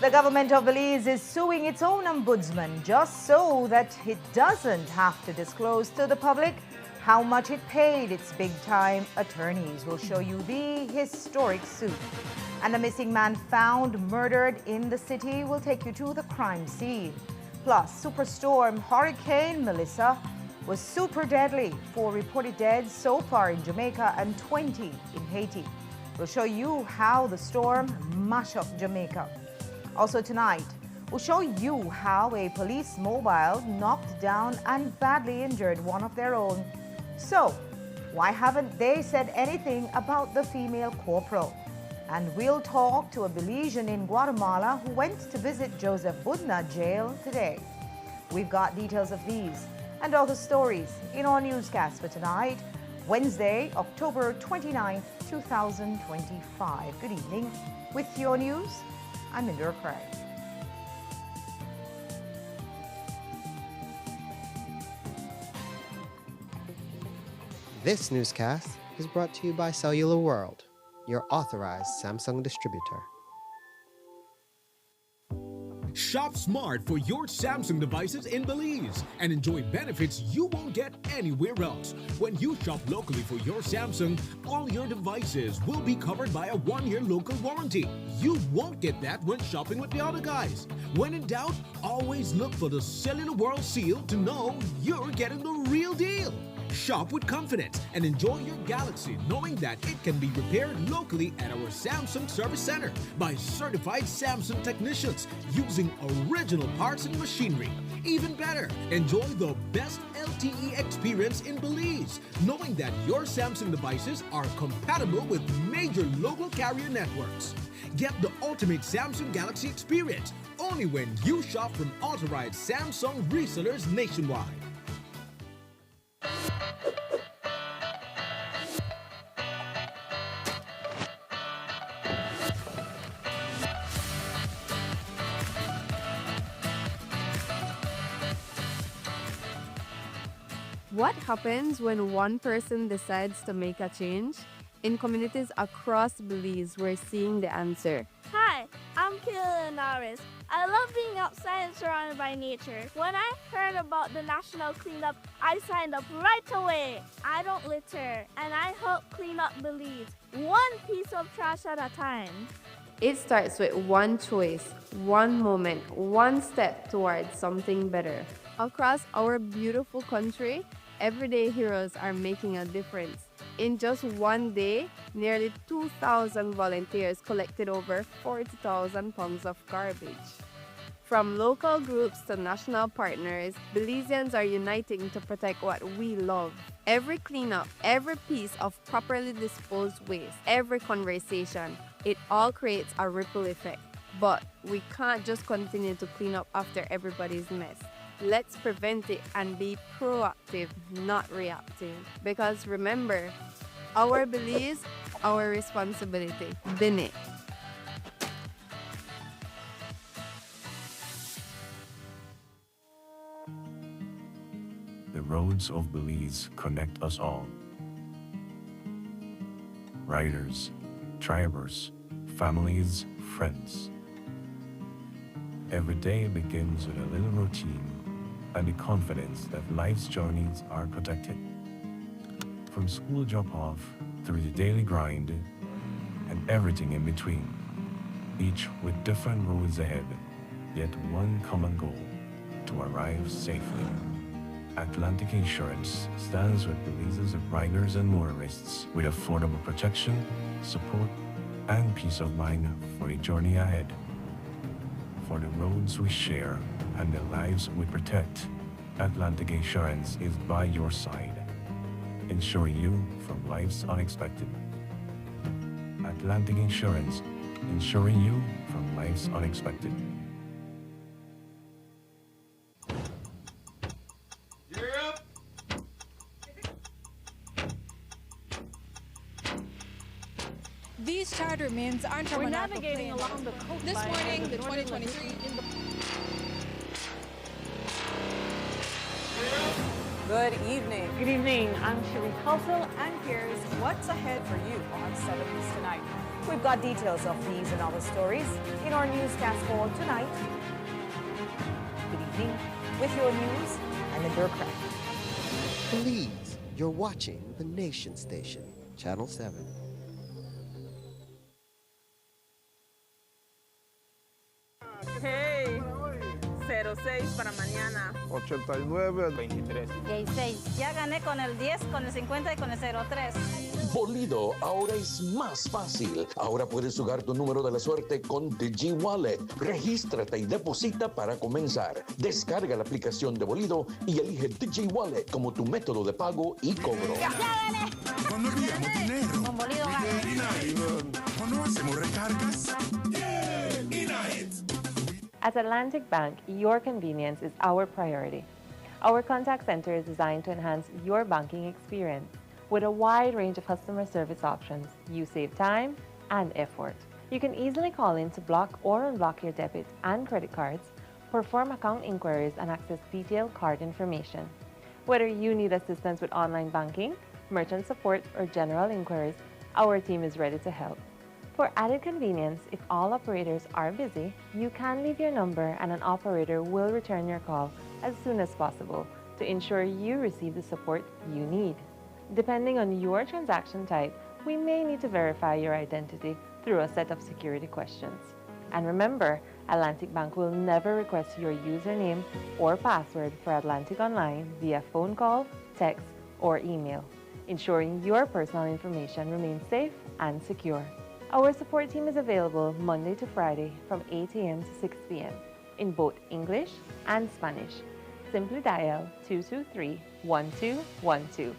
The government of Belize is suing its own ombudsman just so that it doesn't have to disclose to the public how much it paid its big-time attorneys. We'll show you the historic suit. And a missing man found murdered in the city. We'll take you to the crime scene. Plus, superstorm Hurricane Melissa was super deadly. 4 reported dead so far in Jamaica and 20 in Haiti. We'll show you how the storm mashed up Jamaica. Also tonight, we'll show you how a police mobile knocked down and badly injured one of their own. So, why haven't they said anything about the female corporal? And we'll talk to a Belizean in Guatemala who went to visit Joseph Budna jail today. We've got details of these and other stories in our newscast for tonight, Wednesday, October 29th, 2025. Good evening. With your news, I'm Indra Craig. This newscast is brought to you by Cellular World, your authorized Samsung distributor. Shop smart for your Samsung devices in Belize and enjoy benefits you won't get anywhere else. When you shop locally for your Samsung, all your devices will be covered by a 1-year local warranty. You won't get that when shopping with the other guys. When in doubt, always look for the Cellular World seal to know you're getting the real deal. Shop with confidence and enjoy your Galaxy knowing that it can be repaired locally at our Samsung Service Center by certified Samsung technicians using original parts and machinery. Even better, enjoy the best LTE experience in Belize, knowing that your Samsung devices are compatible with major local carrier networks. Get the ultimate Samsung Galaxy experience only when you shop from authorized Samsung resellers nationwide. What happens when one person decides to make a change? In communities across Belize, we're seeing the answer. Hi, I'm Kayla Linares. I love being outside and surrounded by nature. When I heard about the national cleanup, I signed up right away. I don't litter, and I help clean up Belize, one piece of trash at a time. It starts with one choice, one moment, one step towards something better. Across our beautiful country, everyday heroes are making a difference. In just one day, nearly 2,000 volunteers collected over 40,000 pounds of garbage. From local groups to national partners, Belizeans are uniting to protect what we love. Every cleanup, every piece of properly disposed waste, every conversation, it all creates a ripple effect. But we can't just continue to clean up after everybody's mess. Let's prevent it and be proactive, not reactive. Because remember, our Belize, our responsibility. Bini. The roads of Belize connect us all. Riders, drivers, families, friends. Every day begins with a little routine and the confidence that life's journeys are protected. From school drop-off through the daily grind and everything in between, each with different roads ahead, yet one common goal: to arrive safely. Atlantic Insurance stands with Belize's riders and motorists with affordable protection, support, and peace of mind for the journey ahead. For the roads we share and the lives we protect, Atlantic Insurance is by your side, insuring you from life's unexpected. Atlantic Insurance, insuring you from life's unexpected. These charter means aren't We're navigating along the coastline. This morning, the 2023 Good evening. Good evening. I'm Sheree Kelso, And here's what's ahead for you on 7 News Tonight. We've got details of these and other stories in our newscast for tonight. Good evening. With your news, I'm Indra Craft. Belize, you're watching the Nation Station, Channel 7. Hey, 06 para mañana. 89, 23. 16. Ya gané con el 10, con el 50 y con el 03. Bolido ahora es más fácil. Ahora puedes jugar tu número de la suerte con DigiWallet. Regístrate y deposita para comenzar. Descarga la aplicación de Bolido y elige DigiWallet como tu método de pago y cobro. ¡Ya gané! cuando enviamos dinero. Con Bolido gané. Cuando hacemos recargas. At Atlantic Bank, your convenience is our priority. Our contact center is designed to enhance your banking experience. With a wide range of customer service options, you save time and effort. You can easily call in to block or unblock your debit and credit cards, perform account inquiries, and access detailed card information. Whether you need assistance with online banking, merchant support, or general inquiries, our team is ready to help. For added convenience, if all operators are busy, you can leave your number and an operator will return your call as soon as possible to ensure you receive the support you need. Depending on your transaction type, we may need to verify your identity through a set of security questions. And remember, Atlantic Bank will never request your username or password for Atlantic Online via phone call, text, or email, ensuring your personal information remains safe and secure. Our support team is available Monday to Friday from 8 a.m. to 6 p.m. in both English and Spanish. Simply dial 223-1212.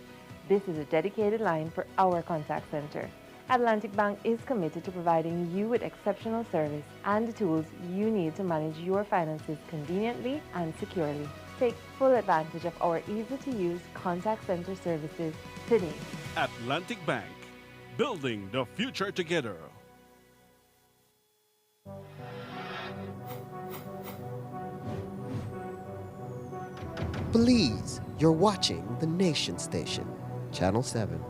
This is a dedicated line for our contact center. Atlantic Bank is committed to providing you with exceptional service and the tools you need to manage your finances conveniently and securely. Take full advantage of our easy-to-use contact center services today. Atlantic Bank, building the future together. Belize, you're watching the Nation Station, Channel 7.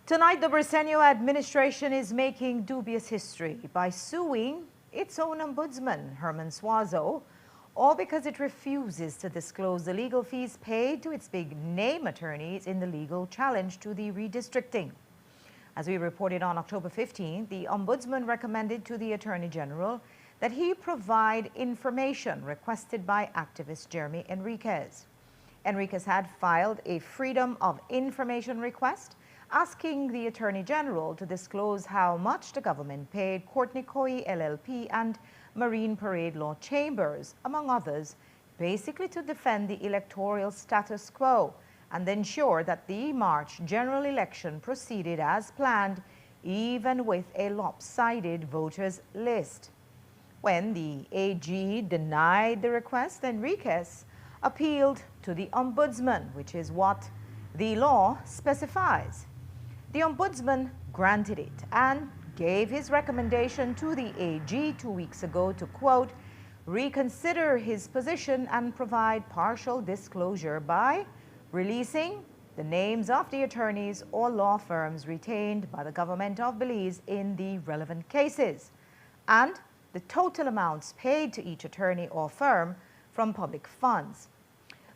Tonight, the Briceño administration is making dubious history by suing its own ombudsman, Herman Suazo, all because it refuses to disclose the legal fees paid to its big name attorneys in the legal challenge to the redistricting. As we reported on October 15, the Ombudsman recommended to the Attorney General that he provide information requested by activist Jeremy Enriquez. Enriquez had filed a Freedom of Information request asking the Attorney General to disclose how much the government paid Courtney Coy LLP and Marine Parade Law Chambers, among others, basically to defend the electoral status quo and ensure that the March general election proceeded as planned, even with a lopsided voters list. When the AG denied the request, Enriquez appealed to the Ombudsman, which is what the law specifies. The Ombudsman granted it and gave his recommendation to the AG 2 weeks ago to, quote, reconsider his position and provide partial disclosure by releasing the names of the attorneys or law firms retained by the government of Belize in the relevant cases, and the total amounts paid to each attorney or firm from public funds.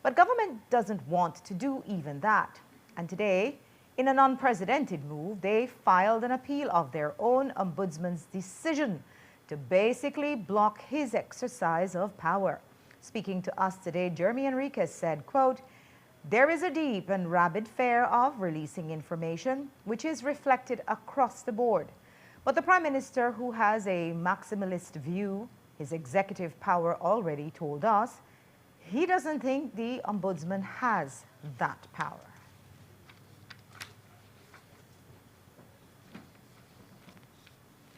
But government doesn't want to do even that. And today, in an unprecedented move, they filed an appeal of their own ombudsman's decision to basically block his exercise of power. Speaking to us today, Jeremy Enriquez said, quote, there is a deep and rabid fear of releasing information, which is reflected across the board. But the Prime Minister, who has a maximalist view, his executive power already told us, he doesn't think the Ombudsman has that power.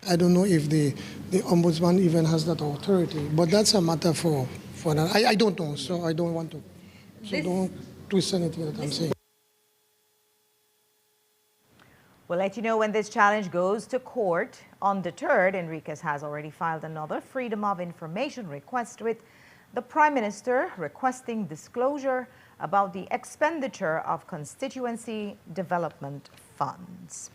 I don't know if the Ombudsman even has that authority, but that's a matter for I don't know, so I don't want to. So don't twist anything that I'm saying. We'll let you know when this challenge goes to court. Undeterred, Enriquez has already filed another Freedom of Information request with the Prime Minister requesting disclosure about the expenditure of constituency development funds.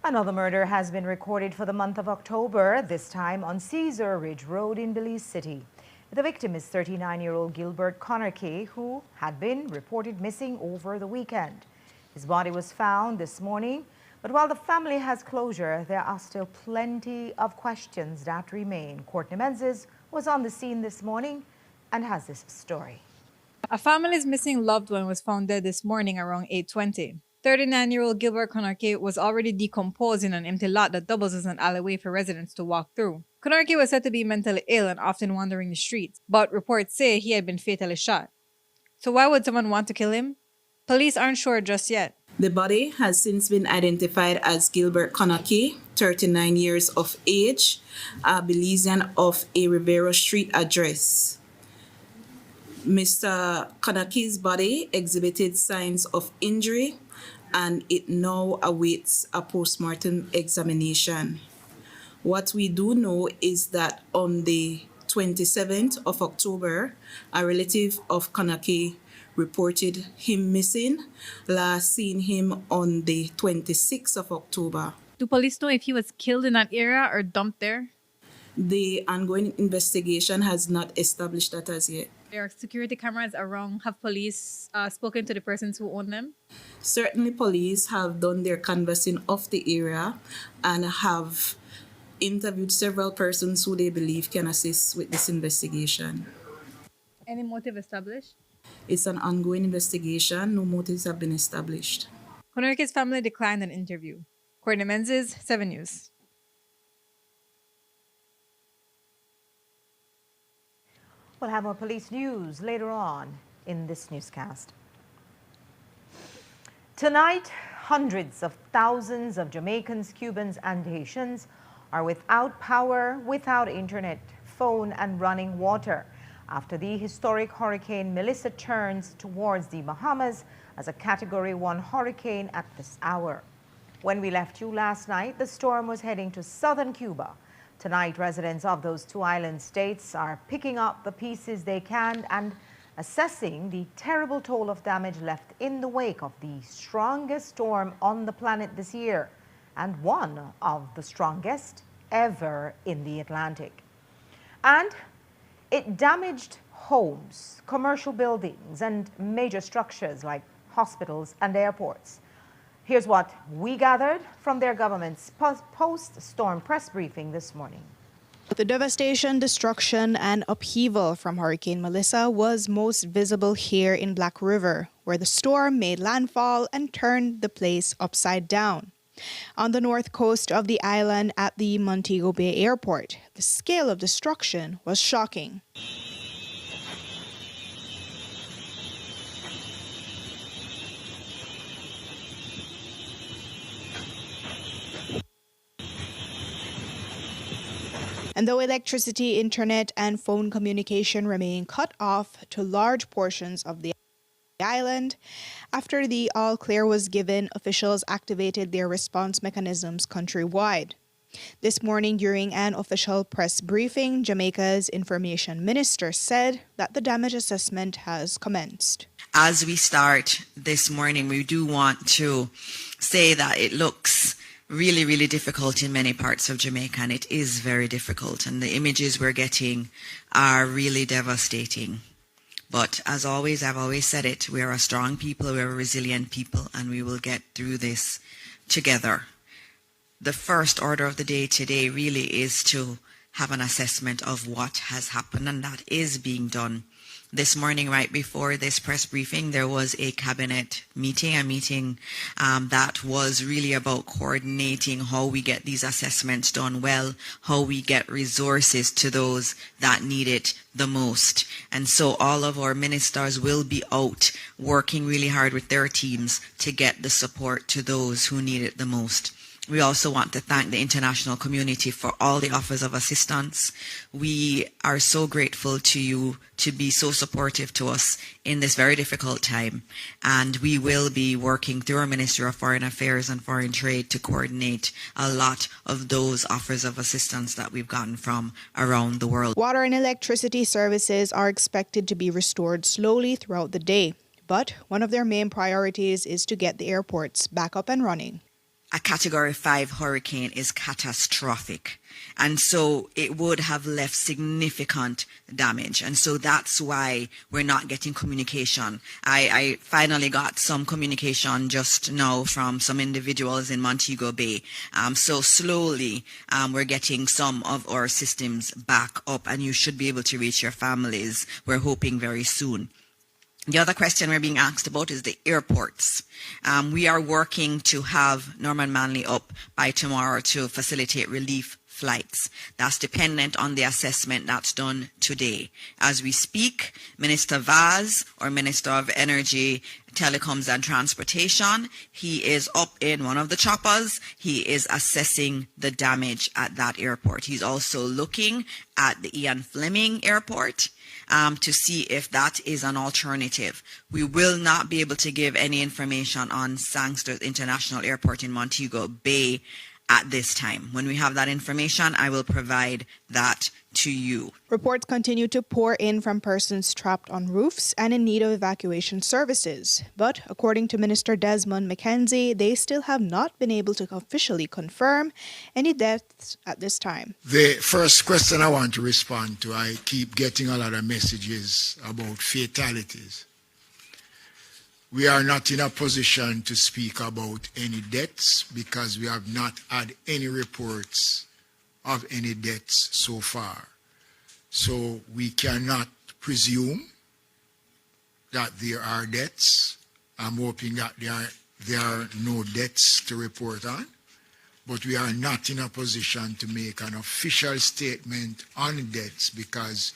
Another murder has been recorded for the month of October, this time on Caesar Ridge Road in Belize City. The victim is 39-year-old Gilbert Conakry, who had been reported missing over the weekend. His body was found this morning, but while the family has closure, there are still plenty of questions that remain. Courtney Menzies was on the scene this morning and has this story. A family's missing loved one was found dead this morning around 8:20. 39-year-old Gilbert Conakry was already decomposed in an empty lot that doubles as an alleyway for residents to walk through. Conakry was said to be mentally ill and often wandering the streets, but reports say he had been fatally shot. So why would someone want to kill him? Police aren't sure just yet. The body has since been identified as Gilbert Conakry, 39 years of age, a Belizean of a Rivero Street address. Mr. Conakry's body exhibited signs of injury and it now awaits a post-mortem examination. What we do know is that on the 27th of October, a relative of Conakry reported him missing, last seen him on the 26th of October. Do police know if he was killed in that area or dumped there? The ongoing investigation has not established that as yet. There are security cameras around. Have police spoken to the persons who own them? Certainly police have done their canvassing of the area and have interviewed several persons who they believe can assist with this investigation. Any motive established? It's an ongoing investigation. No motives have been established. Conakry's family declined an interview. Courtney Menzies, 7 News. We'll have more police news later on in this newscast. Tonight, hundreds of thousands of Jamaicans, Cubans, and Haitians are without power, without internet, phone, and running water after the historic Hurricane Melissa turns towards the Bahamas as a Category 1 hurricane at this hour. When we left you last night, the storm was heading to southern Cuba. Tonight, residents of those two island states are picking up the pieces they can and assessing the terrible toll of damage left in the wake of the strongest storm on the planet this year and one of the strongest ever in the Atlantic. And it damaged homes, commercial buildings, and major structures like hospitals and airports. Here's what we gathered from their government's post-storm press briefing this morning. The devastation, destruction, and upheaval from Hurricane Melissa was most visible here in Black River, where the storm made landfall and turned the place upside down. On the north coast of the island at the Montego Bay Airport, the scale of destruction was shocking. And though electricity, internet, and phone communication remain cut off to large portions of the island, after the all clear was given, officials activated their response mechanisms countrywide. This morning, during an official press briefing, Jamaica's information minister said that the damage assessment has commenced. As we start this morning, we do want to say that it looks really, really difficult in many parts of Jamaica, and it is very difficult. And the images we're getting are really devastating. But as always, I've always said it, we are a strong people, we are a resilient people, and we will get through this together. The first order of the day today really is to have an assessment of what has happened, and that is being done. This morning, right before this press briefing, there was a cabinet meeting, that was really about coordinating how we get these assessments done well, how we get resources to those that need it the most. And so all of our ministers will be out working really hard with their teams to get the support to those who need it the most. We also want to thank the international community for all the offers of assistance. We are so grateful to you to be so supportive to us in this very difficult time. And we will be working through our Ministry of Foreign Affairs and Foreign Trade to coordinate a lot of those offers of assistance that we've gotten from around the world. Water and electricity services are expected to be restored slowly throughout the day. But one of their main priorities is to get the airports back up and running. A Category 5 hurricane is catastrophic. And so it would have left significant damage. And so that's why we're not getting communication. I finally got some communication just now from some individuals in Montego Bay. So slowly we're getting some of our systems back up, and you should be able to reach your families, we're hoping, very soon. The other question we're being asked about is the airports. We are working to have Norman Manley up by tomorrow to facilitate relief flights. That's dependent on the assessment that's done today. As we speak, Minister Vaz, or Minister of Energy, Telecoms and Transportation, he is up in one of the choppers. He is assessing the damage at that airport. He's also looking at the Ian Fleming Airport to see if that is an alternative. We will not be able to give any information on Sangster International Airport in Montego Bay at this time. When we have that information, I will provide that to you. Reports continue to pour in from persons trapped on roofs and in need of evacuation services. But according to Minister Desmond McKenzie, they still have not been able to officially confirm any deaths at this time. The first question I want to respond to, I keep getting a lot of messages about fatalities. We are not in a position to speak about any deaths because we have not had any reports of any deaths so far. So we cannot presume that there are deaths. I'm hoping that there are no deaths to report on, but we are not in a position to make an official statement on deaths because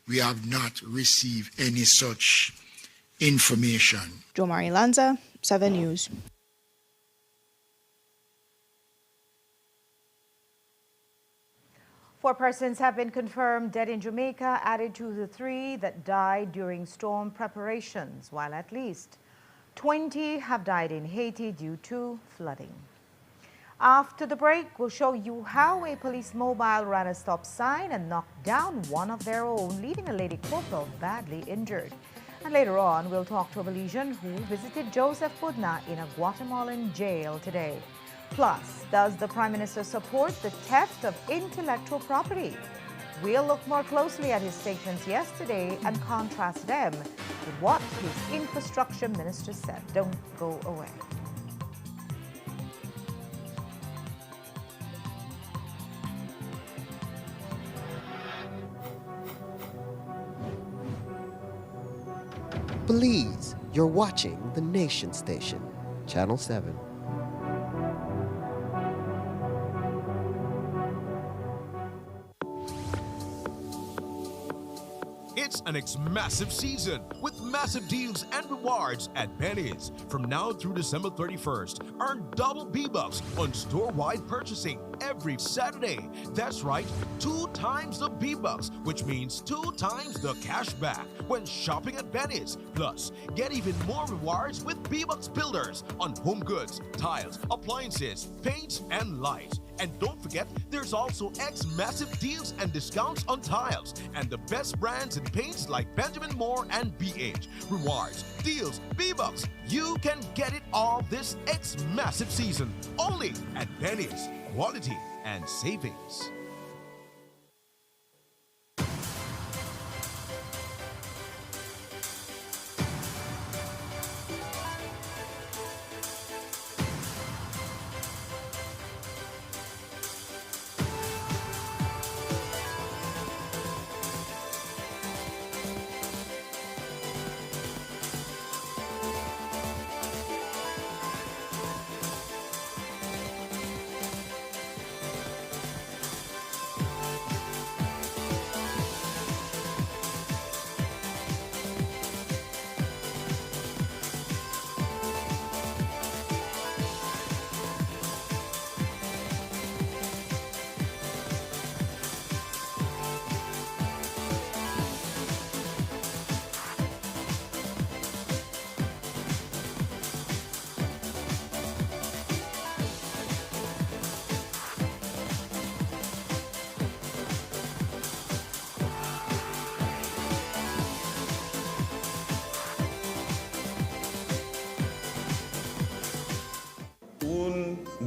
we have not received any such information. Jomari Lanza, 7 News. 4 persons have been confirmed dead in Jamaica, added to the 3 that died during storm preparations, while at least 20 have died in Haiti due to flooding. After the break, we'll show you how a police mobile ran a stop sign and knocked down one of their own, leaving a lady corporal badly injured. And later on, we'll talk to a Belizean who visited Joseph Budna in a Guatemalan jail today. Plus, does the Prime Minister support the theft of intellectual property? We'll look more closely at his statements yesterday and contrast them with what his infrastructure minister said. Don't go away. Belize, you're watching the Nation Station, Channel 7. It's an massive season with massive deals and rewards at Penny's. From now through December 31st, earn double B-Bucks on store-wide purchasing every Saturday. That's right, 2 times the B-Bucks, which means 2 times the cash back when shopping at Penny's. Plus, get even more rewards with B-Bucks Builders on home goods, tiles, appliances, paints, and lights. And don't forget, there's also massive deals and discounts on tiles and the best brands in paints like Benjamin Moore and BH. Rewards, deals, B-Bucks. You can get it all this massive season only at Penny's. Quality and savings.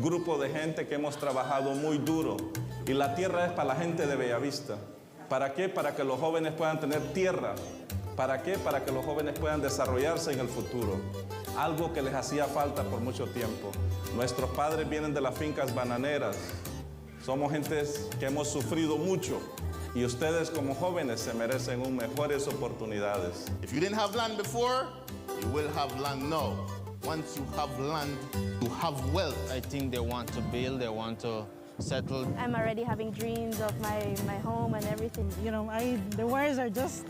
grupo de gente que hemos trabajado muy duro. Y la tierra es para la gente de Bellavista. ¿Para qué? Para que los jóvenes puedan tener tierra. ¿Para qué? Para que los jóvenes puedan desarrollarse en el futuro. Algo que les hacía falta por mucho tiempo. Nuestros padres vienen de las fincas bananeras. Somos gentes que hemos sufrido mucho. Y ustedes como jóvenes se merecen mejores oportunidades. If you didn't have land before, you will have land now. Once you have land, you have wealth. I think they want to build, they want to settle. I'm already having dreams of my home and everything. You know, the words are just,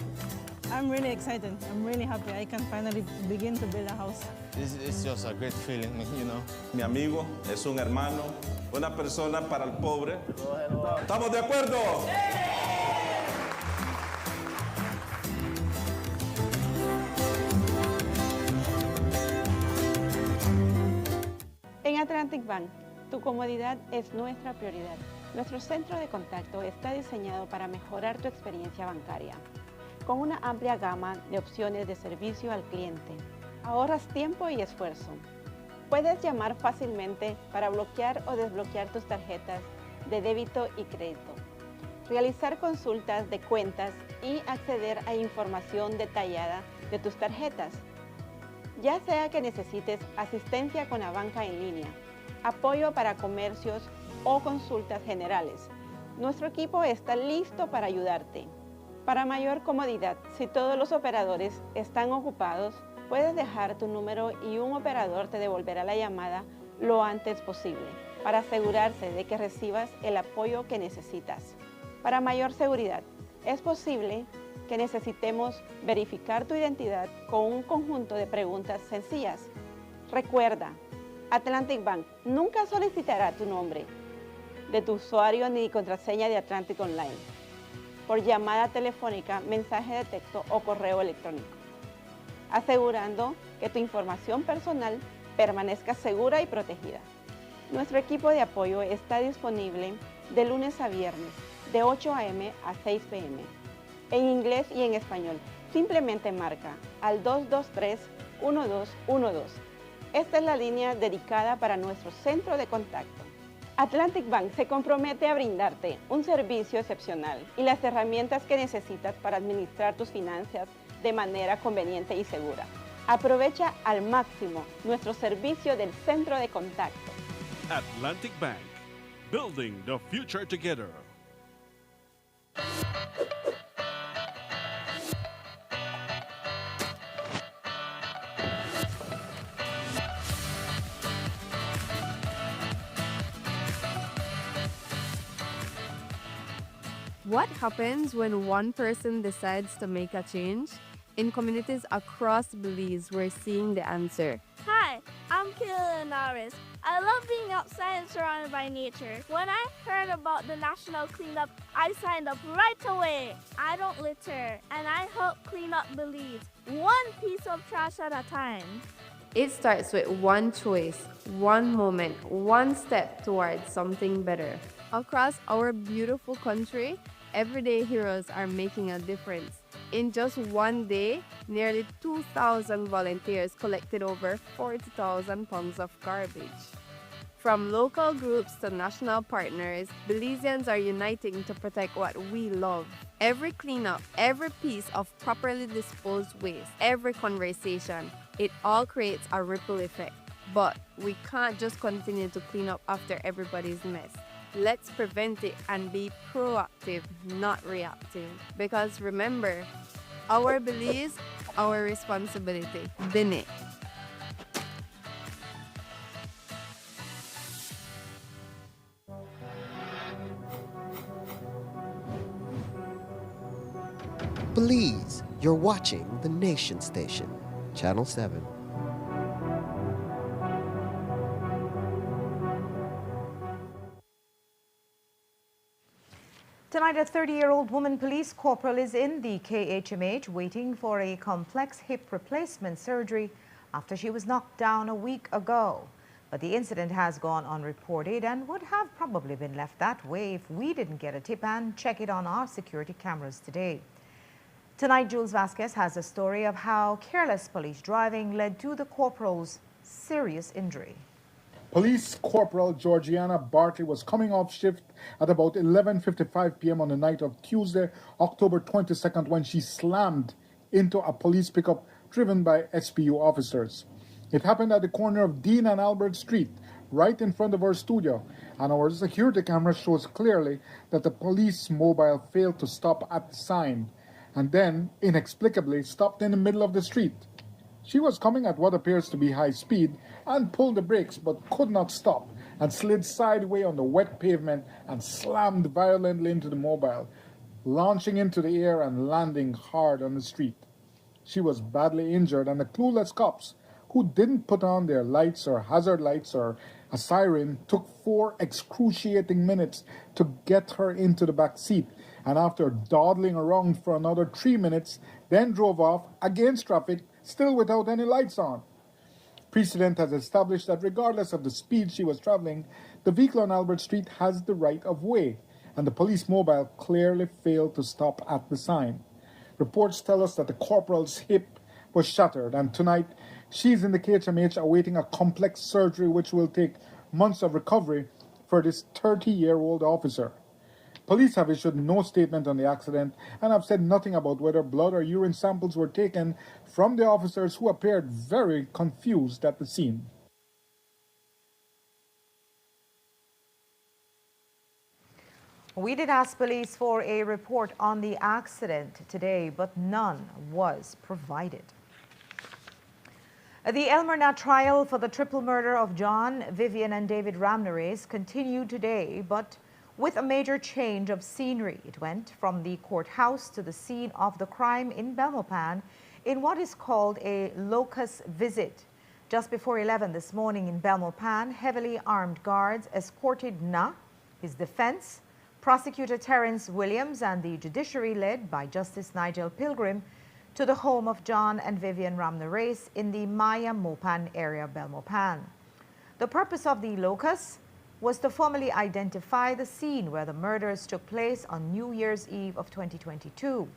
I'm really excited. I'm really happy. I can finally begin to build a house. It's just a great feeling, you know. Mi amigo es un hermano, una persona para el pobre. ¿Estamos de acuerdo? En Atlantic Bank, tu comodidad es nuestra prioridad. Nuestro centro de contacto está diseñado para mejorar tu experiencia bancaria. Con una amplia gama de opciones de servicio al cliente, ahorras tiempo y esfuerzo. Puedes llamar fácilmente para bloquear o desbloquear tus tarjetas de débito y crédito, realizar consultas de cuentas y acceder a información detallada de tus tarjetas. Ya sea que necesites asistencia con la banca en línea, apoyo para comercios o consultas generales, nuestro equipo está listo para ayudarte. Para mayor comodidad, si todos los operadores están ocupados, puedes dejar tu número y un operador te devolverá la llamada lo antes posible para asegurarse de que recibas el apoyo que necesitas. Para mayor seguridad, es posible que necesitemos verificar tu identidad con un conjunto de preguntas sencillas. Recuerda, Atlantic Bank nunca solicitará tu nombre de tu usuario ni contraseña de Atlantic Online por llamada telefónica, mensaje de texto o correo electrónico, asegurando que tu información personal permanezca segura y protegida. Nuestro equipo de apoyo está disponible de lunes a viernes, de 8 a.m. a 6 p.m., en inglés y en español. Simplemente marca al 223-1212. Esta es la línea dedicada para nuestro centro de contacto. Atlantic Bank se compromete a brindarte un servicio excepcional y las herramientas que necesitas para administrar tus finanzas de manera conveniente y segura. Aprovecha al máximo nuestro servicio del centro de contacto. Atlantic Bank, building the future together. What happens when one person decides to make a change? In communities across Belize, we're seeing the answer. Hi, I'm Kayla Linares. I love being outside and surrounded by nature. When I heard about the national cleanup, I signed up right away. I don't litter, and I help clean up Belize, one piece of trash at a time. It starts with one choice, one moment, one step towards something better. Across our beautiful country, everyday heroes are making a difference. In just one day, nearly 2,000 volunteers collected over 40,000 pounds of garbage. From local groups to national partners, Belizeans are uniting to protect what we love. Every cleanup, every piece of properly disposed waste, every conversation, it all creates a ripple effect. But we can't just continue to clean up after everybody's mess. Let's prevent it and be proactive, not reactive. Because remember, our Belize, our responsibility. Bine. Belize, you're watching the Nation Station, Channel 7. Tonight, a 30-year-old woman police corporal is in the KHMH waiting for a complex hip replacement surgery after she was knocked down a week ago. But the incident has gone unreported and would have probably been left that way if we didn't get a tip and check it on our security cameras today. Tonight, Jules Vasquez has a story of how careless police driving led to the corporal's serious injury. Police Corporal Georgiana Bartley was coming off shift at about 11:55 p.m. on the night of Tuesday, October 22nd, when she slammed into a police pickup driven by SPU officers. It happened at the corner of Dean and Albert Street, right in front of our studio, and our security camera shows clearly that the police mobile failed to stop at the sign and then, inexplicably, stopped in the middle of the street. She was coming at what appears to be high speed and pulled the brakes but could not stop and slid sideways on the wet pavement and slammed violently into the mobile, launching into the air and landing hard on the street. She was badly injured, and the clueless cops, who didn't put on their lights or hazard lights or a siren, took 4 excruciating minutes to get her into the back seat, and after dawdling around for another 3 minutes, then drove off against traffic, still without any lights on. Precedent has established that regardless of the speed she was traveling, the vehicle on Albert Street has the right of way, and the police mobile clearly failed to stop at the sign. Reports tell us that the corporal's hip was shattered, and tonight she's in the KHMH awaiting a complex surgery which will take months of recovery for this 30-year-old officer. Police have issued no statement on the accident and have said nothing about whether blood or urine samples were taken from the officers, who appeared very confused at the scene. We did ask police for a report on the accident today, but none was provided. The Elmerna trial for the triple murder of John, Vivian and David Ramnareis continued today, but with a major change of scenery. It went from the courthouse to the scene of the crime in Belmopan in what is called a locus visit. Just before 11 this morning in Belmopan, heavily armed guards escorted Na, his defense, Prosecutor Terence Williams, and the judiciary led by Justice Nigel Pilgrim to the home of John and Vivian Ramnareis in the Maya Mopan area of Belmopan. The purpose of the locus was to formally identify the scene where the murders took place on New Year's Eve of 2022.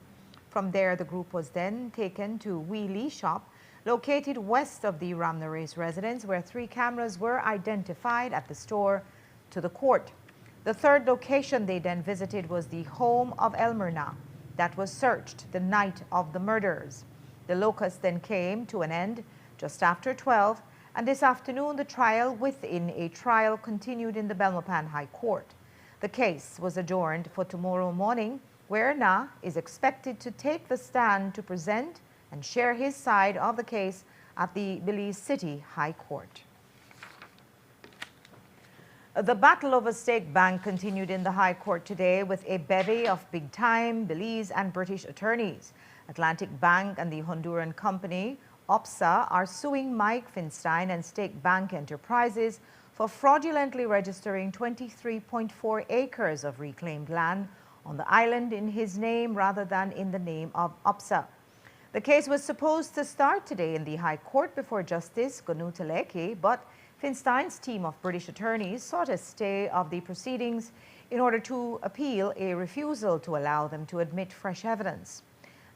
From there, the group was then taken to Wee Lee Shop, located west of the Ramnareis residence, where 3 cameras were identified at the store to the court. The third location they then visited was the home of Elmerna that was searched the night of the murders. The locus then came to an end just after 12, and this afternoon the trial within a trial continued in the Belmopan High Court. The case was adjourned for tomorrow morning, where Na is expected to take the stand to present and share his side of the case at the Belize City High Court. The battle over Stake Bank continued in the High Court today with a bevy of big-time Belize and British attorneys. Atlantic Bank and the Honduran company OPSA are suing Mike Finstein and Stake Bank Enterprises for fraudulently registering 23.4 acres of reclaimed land on the island in his name rather than in the name of OPSA. The case was supposed to start today in the High Court before Justice Gonutaleki, but Finstein's team of British attorneys sought a stay of the proceedings in order to appeal a refusal to allow them to admit fresh evidence.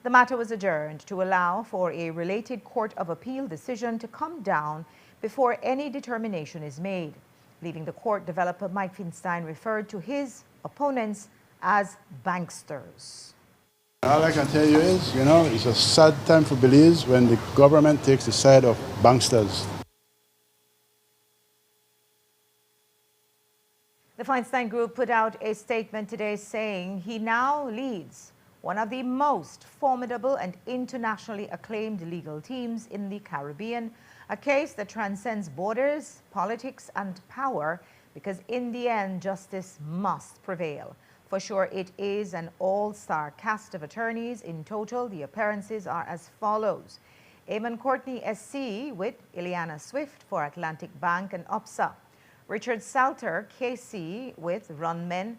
The matter was adjourned to allow for a related Court of Appeal decision to come down before any determination is made. Leaving the court, developer Mike Finstein referred to his opponents as banksters. All I can tell you is, it's a sad time for Belize when the government takes the side of banksters. The Feinstein Group put out a statement today saying he now leads one of the most formidable and internationally acclaimed legal teams in the Caribbean, a case that transcends borders, politics, and power, because in the end, justice must prevail. For sure, it is an all-star cast of attorneys. In total, the appearances are as follows: Eamon Courtney SC with Ileana Swift for Atlantic Bank and OPSA, Richard Salter KC with Runmen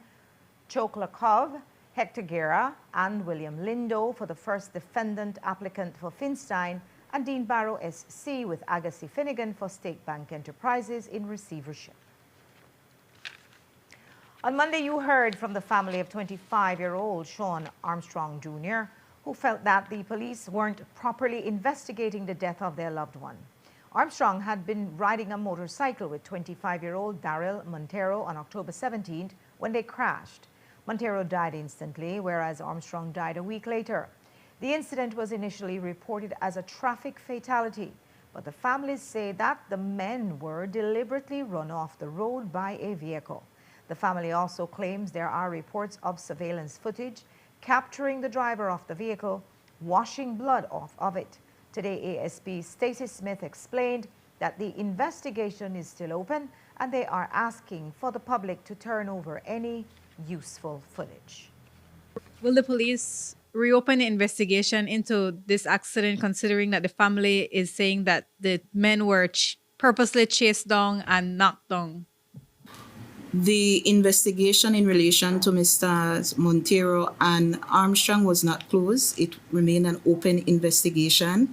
Choklakov, Hector Guerra, and William Lindo for the first defendant applicant for Finstein, and Dean Barrow SC with Agassi Finnegan for Stake Bank Enterprises in receivership. On Monday, you heard from the family of 25-year-old Sean Armstrong Jr., who felt that the police weren't properly investigating the death of their loved one. Armstrong had been riding a motorcycle with 25-year-old Daryl Montero on October 17th when they crashed. Montero died instantly, whereas Armstrong died a week later. The incident was initially reported as a traffic fatality, but the families say that the men were deliberately run off the road by a vehicle. The family also claims there are reports of surveillance footage capturing the driver of the vehicle washing blood off of it. Today, ASP Stacey Smith explained that the investigation is still open and they are asking for the public to turn over any useful footage. Will the police reopen the investigation into this accident, considering that the family is saying that the men were purposely chased down and knocked down? The investigation in relation to Mr. Montero and Armstrong was not closed. It remained an open investigation.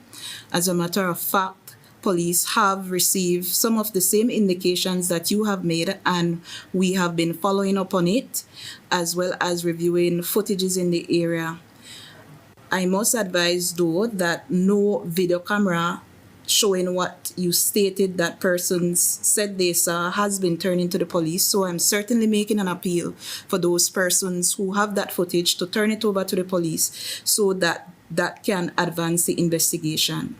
As a matter of fact, police have received some of the same indications that you have made, and we have been following up on it, as well as reviewing footages in the area. I must advise, though, that no video camera showing what you stated that persons said they saw has been turned into the police. So I'm certainly making an appeal for those persons who have that footage to turn it over to the police so that that can advance the investigation.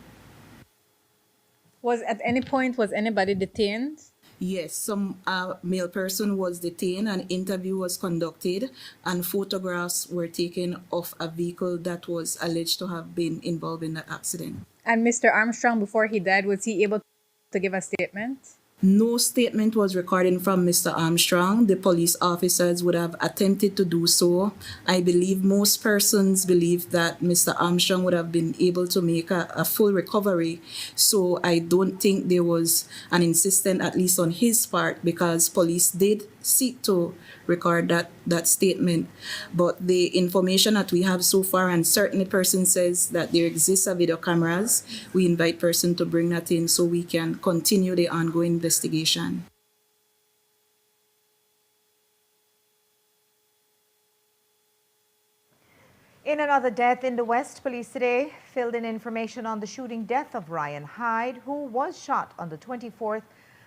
At any point, was anybody detained? Yes, some male person was detained, an interview was conducted, and photographs were taken of a vehicle that was alleged to have been involved in that accident. And Mr. Armstrong, before he died, was he able to give a statement? No statement was recorded from Mr. Armstrong. The police officers would have attempted to do so. I believe most persons believe that Mr. Armstrong would have been able to make a full recovery. So I don't think there was an insistence, at least on his part, because police did seek to record that statement. But the information that we have so far, and certainly person says that there exists a video cameras, we invite person to bring that in so we can continue the ongoing investigation. In another death in the West, police today filled in information on the shooting death of Ryan Hyde, who was shot on the 24th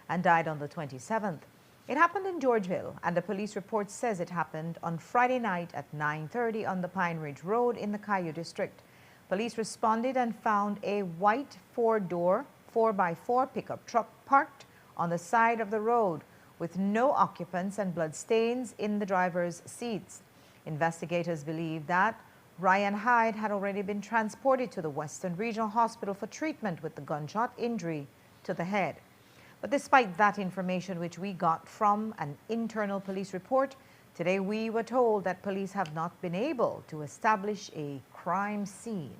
and died on the 27th. It happened in Georgeville, and the police report says it happened on Friday night at 9:30 on the Pine Ridge Road in the Caillou district. Police responded and found a white four-door, 4x4 pickup truck parked on the side of the road with no occupants and blood stains in the driver's seats. Investigators believe that Ryan Hyde had already been transported to the Western Regional Hospital for treatment with the gunshot injury to the head. But despite that information, which we got from an internal police report, today we were told that police have not been able to establish a crime scene.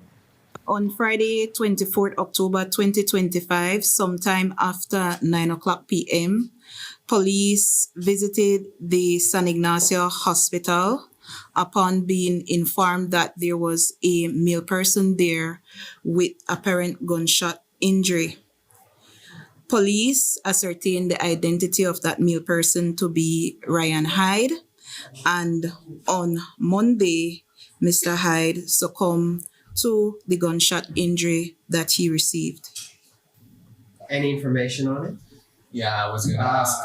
On Friday, 24th October 2025, sometime after 9:00 p.m., police visited the San Ignacio Hospital upon being informed that there was a male person there with apparent gunshot injury. Police ascertained the identity of that male person to be Ryan Hyde, and on Monday, Mr. Hyde succumbed to the gunshot injury that he received. Any information on it? Yeah, I was going to ask.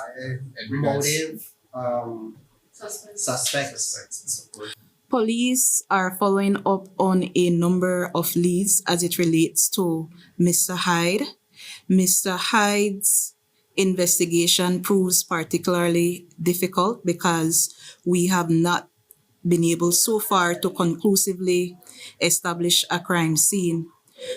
Motive? Suspects. Police are following up on a number of leads as it relates to Mr. Hyde. Mr. Hyde's investigation proves particularly difficult because we have not been able so far to conclusively establish a crime scene.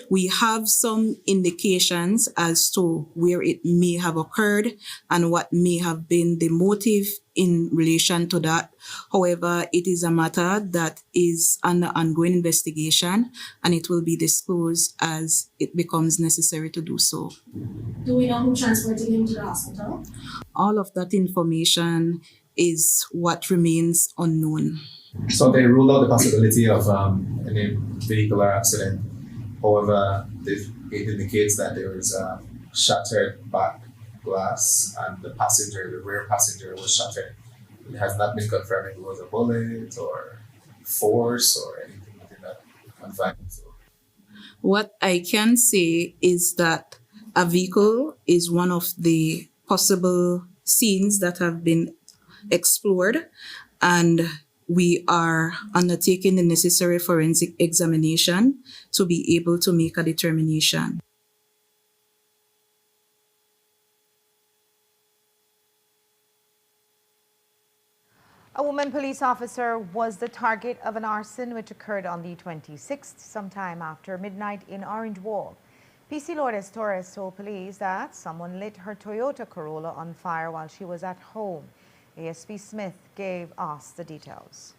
We have some indications as to where it may have occurred and what may have been the motive in relation to that. However, it is a matter that is under ongoing investigation, and it will be disclosed as it becomes necessary to do so. Do we know who transported him to the hospital? All of that information is what remains unknown. So they ruled out the possibility of any vehicular accident. However, it indicates that there was a shattered back glass and the rear passenger was shattered. It has not been confirmed if it was a bullet or force or anything within that confinement. What I can say is that A vehicle is one of the possible scenes that have been explored, and we are undertaking the necessary forensic examination to be able to make a determination. A woman police officer was the target of an arson which occurred on the 26th, sometime after midnight in Orange Walk. PC Lourdes Torres told police that someone lit her Toyota Corolla on fire while she was at home. ASP Smith gave us the details.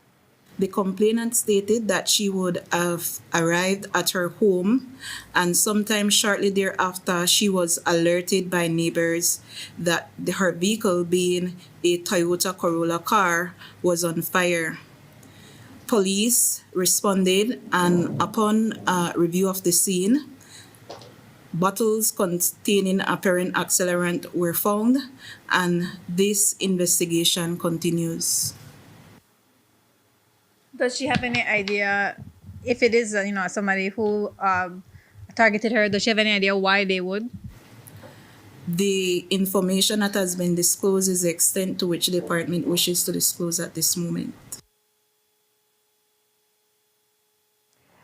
The complainant stated that she would have arrived at her home, and sometime shortly thereafter she was alerted by neighbors that her vehicle, being a Toyota Corolla car, was on fire. Police responded, and upon review of the scene, bottles containing apparent accelerant were found, and this investigation continues. Does she have any idea if it is, somebody who targeted her? Does she have any idea why they would? The information that has been disclosed is the extent to which the department wishes to disclose at this moment.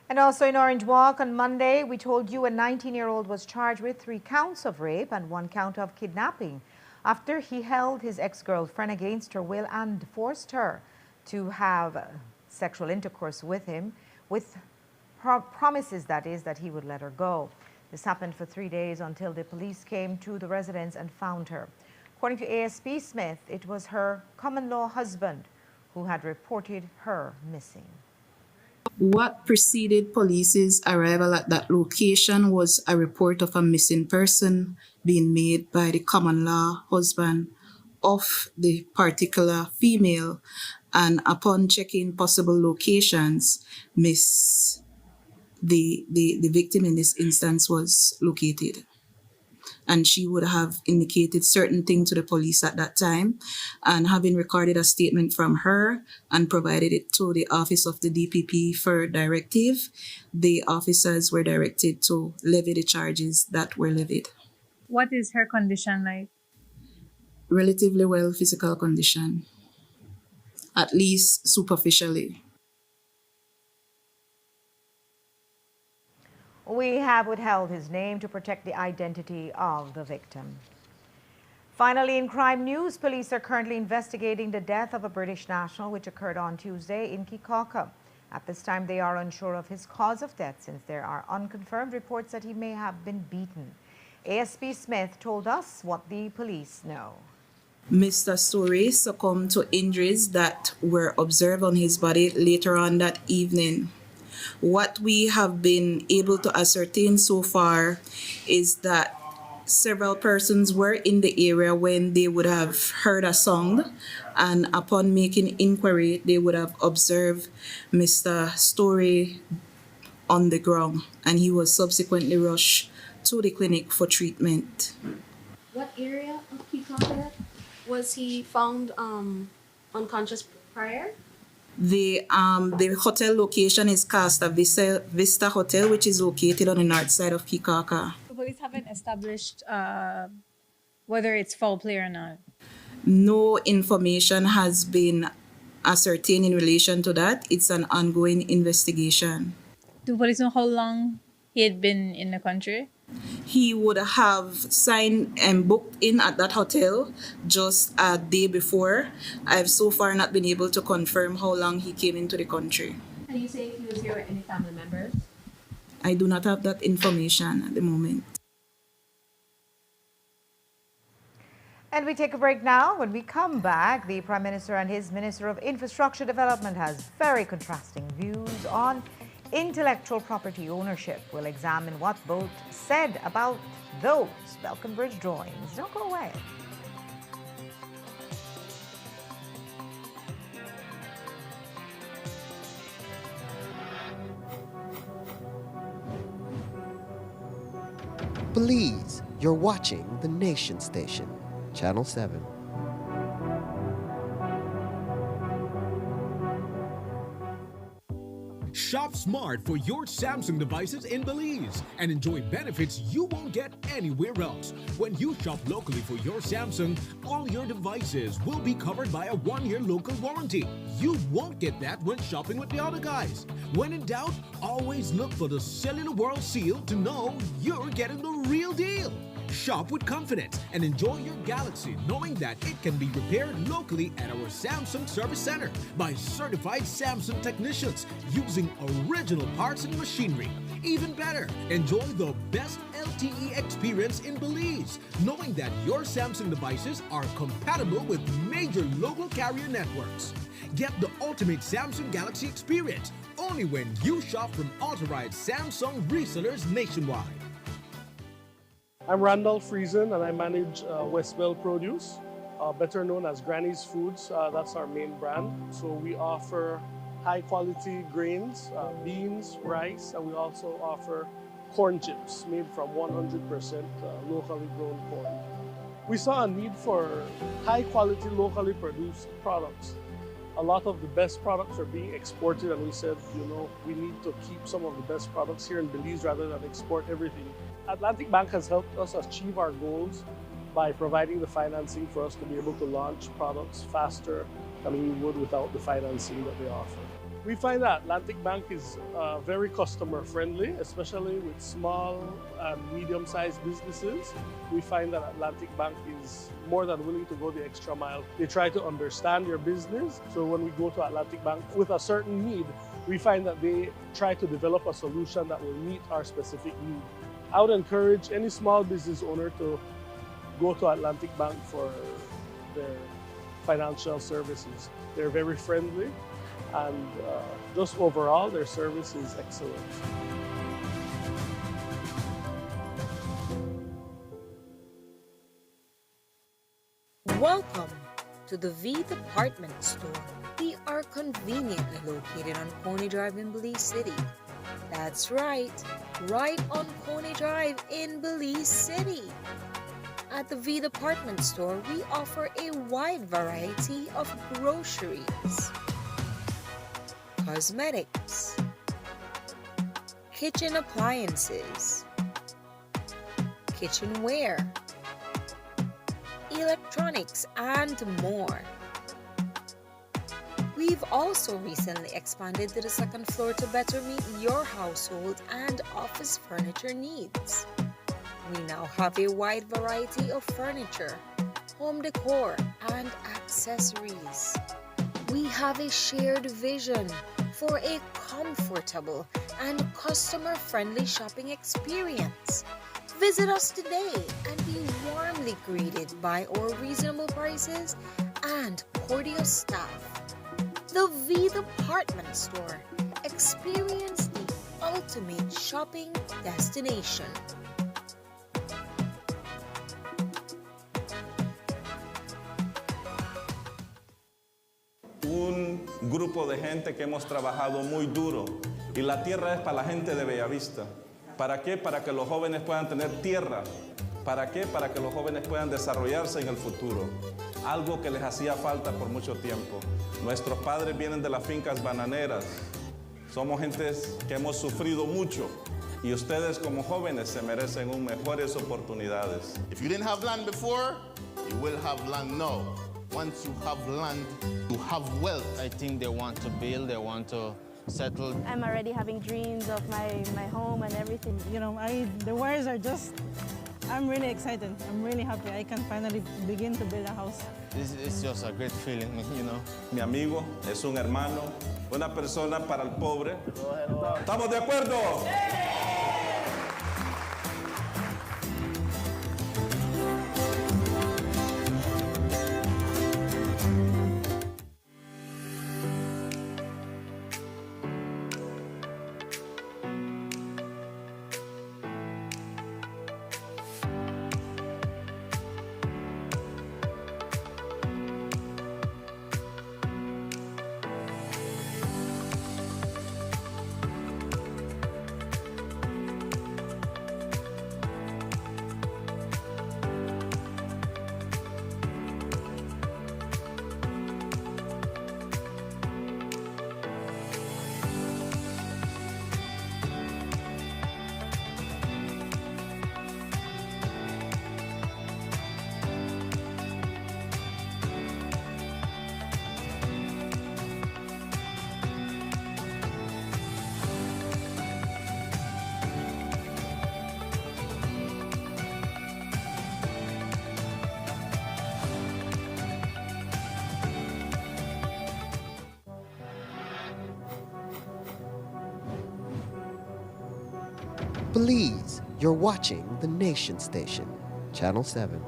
And also in Orange Walk on Monday, we told you a 19-year-old was charged with 3 counts of rape and 1 count of kidnapping after he held his ex-girlfriend against her will and forced her to have sexual intercourse with him, with promises, that is, that he would let her go. This happened for 3 days until the police came to the residence and found her. According to ASP Smith, it was her common-law husband who had reported her missing. What preceded police's arrival at that location was a report of a missing person being made by the common-law husband of the particular female, and upon checking possible locations, the victim in this instance was located. And she would have indicated certain things to the police at that time, and having recorded a statement from her and provided it to the office of the DPP for directive, the officers were directed to levy the charges that were levied. What is her condition like? Relatively well physical condition, at least superficially. We have withheld his name to protect the identity of the victim. Finally, in crime news, police are currently investigating the death of a British national which occurred on Tuesday in Kikaka. At this time, they are unsure of his cause of death since there are unconfirmed reports that he may have been beaten. ASP Smith told us what the police know. Mr. Story succumbed to injuries that were observed on his body later on that evening. What we have been able to ascertain so far is that several persons were in the area when they would have heard a song, and upon making inquiry, they would have observed Mr. Story on the ground, and he was subsequently rushed to the clinic for treatment. What area of Kikaka was he found unconscious prior? The hotel location is Casta Vista Hotel, which is located on the north side of Kikaka. The police haven't established whether it's foul play or not. No information has been ascertained in relation to that. It's an ongoing investigation. Do police know how long he had been in the country? He would have signed and booked in at that hotel just a day before. I've so far not been able to confirm how long he came into the country. Can you say if he was here with any family members? I do not have that information at the moment. And we take a break now. When we come back, the Prime Minister and his Minister of Infrastructure Development has very contrasting views on intellectual property ownership. We'll examine what both said about those Belcombe Bridge drawings. Don't go away. Belize, you're watching the Nation Station, Channel 7. Shop Shop smart for your Samsung devices in Belize and enjoy benefits you won't get anywhere else. When you shop locally for your Samsung, all your devices will be covered by a 1-year local warranty. You won't get that when shopping with the other guys. When in doubt, always look for the Cellular World seal to know you're getting the real deal. Shop with confidence and enjoy your Galaxy knowing that it can be repaired locally at our Samsung Service Center by certified Samsung technicians using original parts and machinery. Even better, enjoy the best LTE experience in Belize, knowing that your Samsung devices are compatible with major local carrier networks. Get the ultimate Samsung Galaxy experience only when you shop from authorized Samsung resellers nationwide. I'm Randolph Friesen and I manage Westville Produce, better known as Granny's Foods. That's our main brand. So we offer high quality grains, beans, rice, and we also offer corn chips made from 100% locally grown corn. We saw a need for high quality locally produced products. A lot of the best products are being exported, and we said, we need to keep some of the best products here in Belize rather than export everything. Atlantic Bank has helped us achieve our goals by providing the financing for us to be able to launch products faster than we would without the financing that they offer. We find that Atlantic Bank is very customer friendly, especially with small and medium-sized businesses. We find that Atlantic Bank is more than willing to go the extra mile. They try to understand your business. So when we go to Atlantic Bank with a certain need, we find that they try to develop a solution that will meet our specific need. I would encourage any small business owner to go to Atlantic Bank for their financial services. They're very friendly, and just overall, their service is excellent. Welcome to the V Department Store. We are conveniently located on Coney Drive in Belize City. That's right on Coney Drive in Belize City. At the V Department Store, we offer a wide variety of groceries, cosmetics, kitchen appliances, kitchenware, electronics, and more. We've also recently expanded to the second floor to better meet your household and office furniture needs. We now have a wide variety of furniture, home decor, and accessories. We have a shared vision for a comfortable and customer-friendly shopping experience. Visit us today and be warmly greeted by our reasonable prices and cordial staff. The V Department Store. Experience the ultimate shopping destination. Un grupo de gente que hemos trabajado muy duro y la tierra es para la gente de Bellavista. ¿Para qué? Para que los jóvenes puedan tener tierra. ¿Para qué? Para que los jóvenes puedan desarrollarse en el futuro. Algo que les hacía falta por mucho tiempo. Nuestros padres vienen de las fincas bananeras. Somos gentes que hemos sufrido mucho y ustedes como jóvenes se merecen mejores oportunidades. If you didn't have land before, you will have land now. Once you have land, you have wealth. I think they want to build, they want to settle. I'm already having dreams of my home and everything. The wires are just, I'm really excited. I'm really happy. I can finally begin to build a house. It's just a great feeling, Mi amigo es un hermano, una persona para el pobre. ¿Estamos de acuerdo? Belize, you're watching the Nation Station, Channel 7.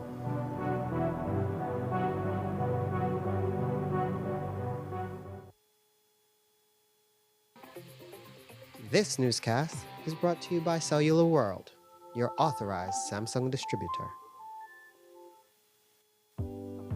This newscast is brought to you by Cellular World, your authorized Samsung distributor.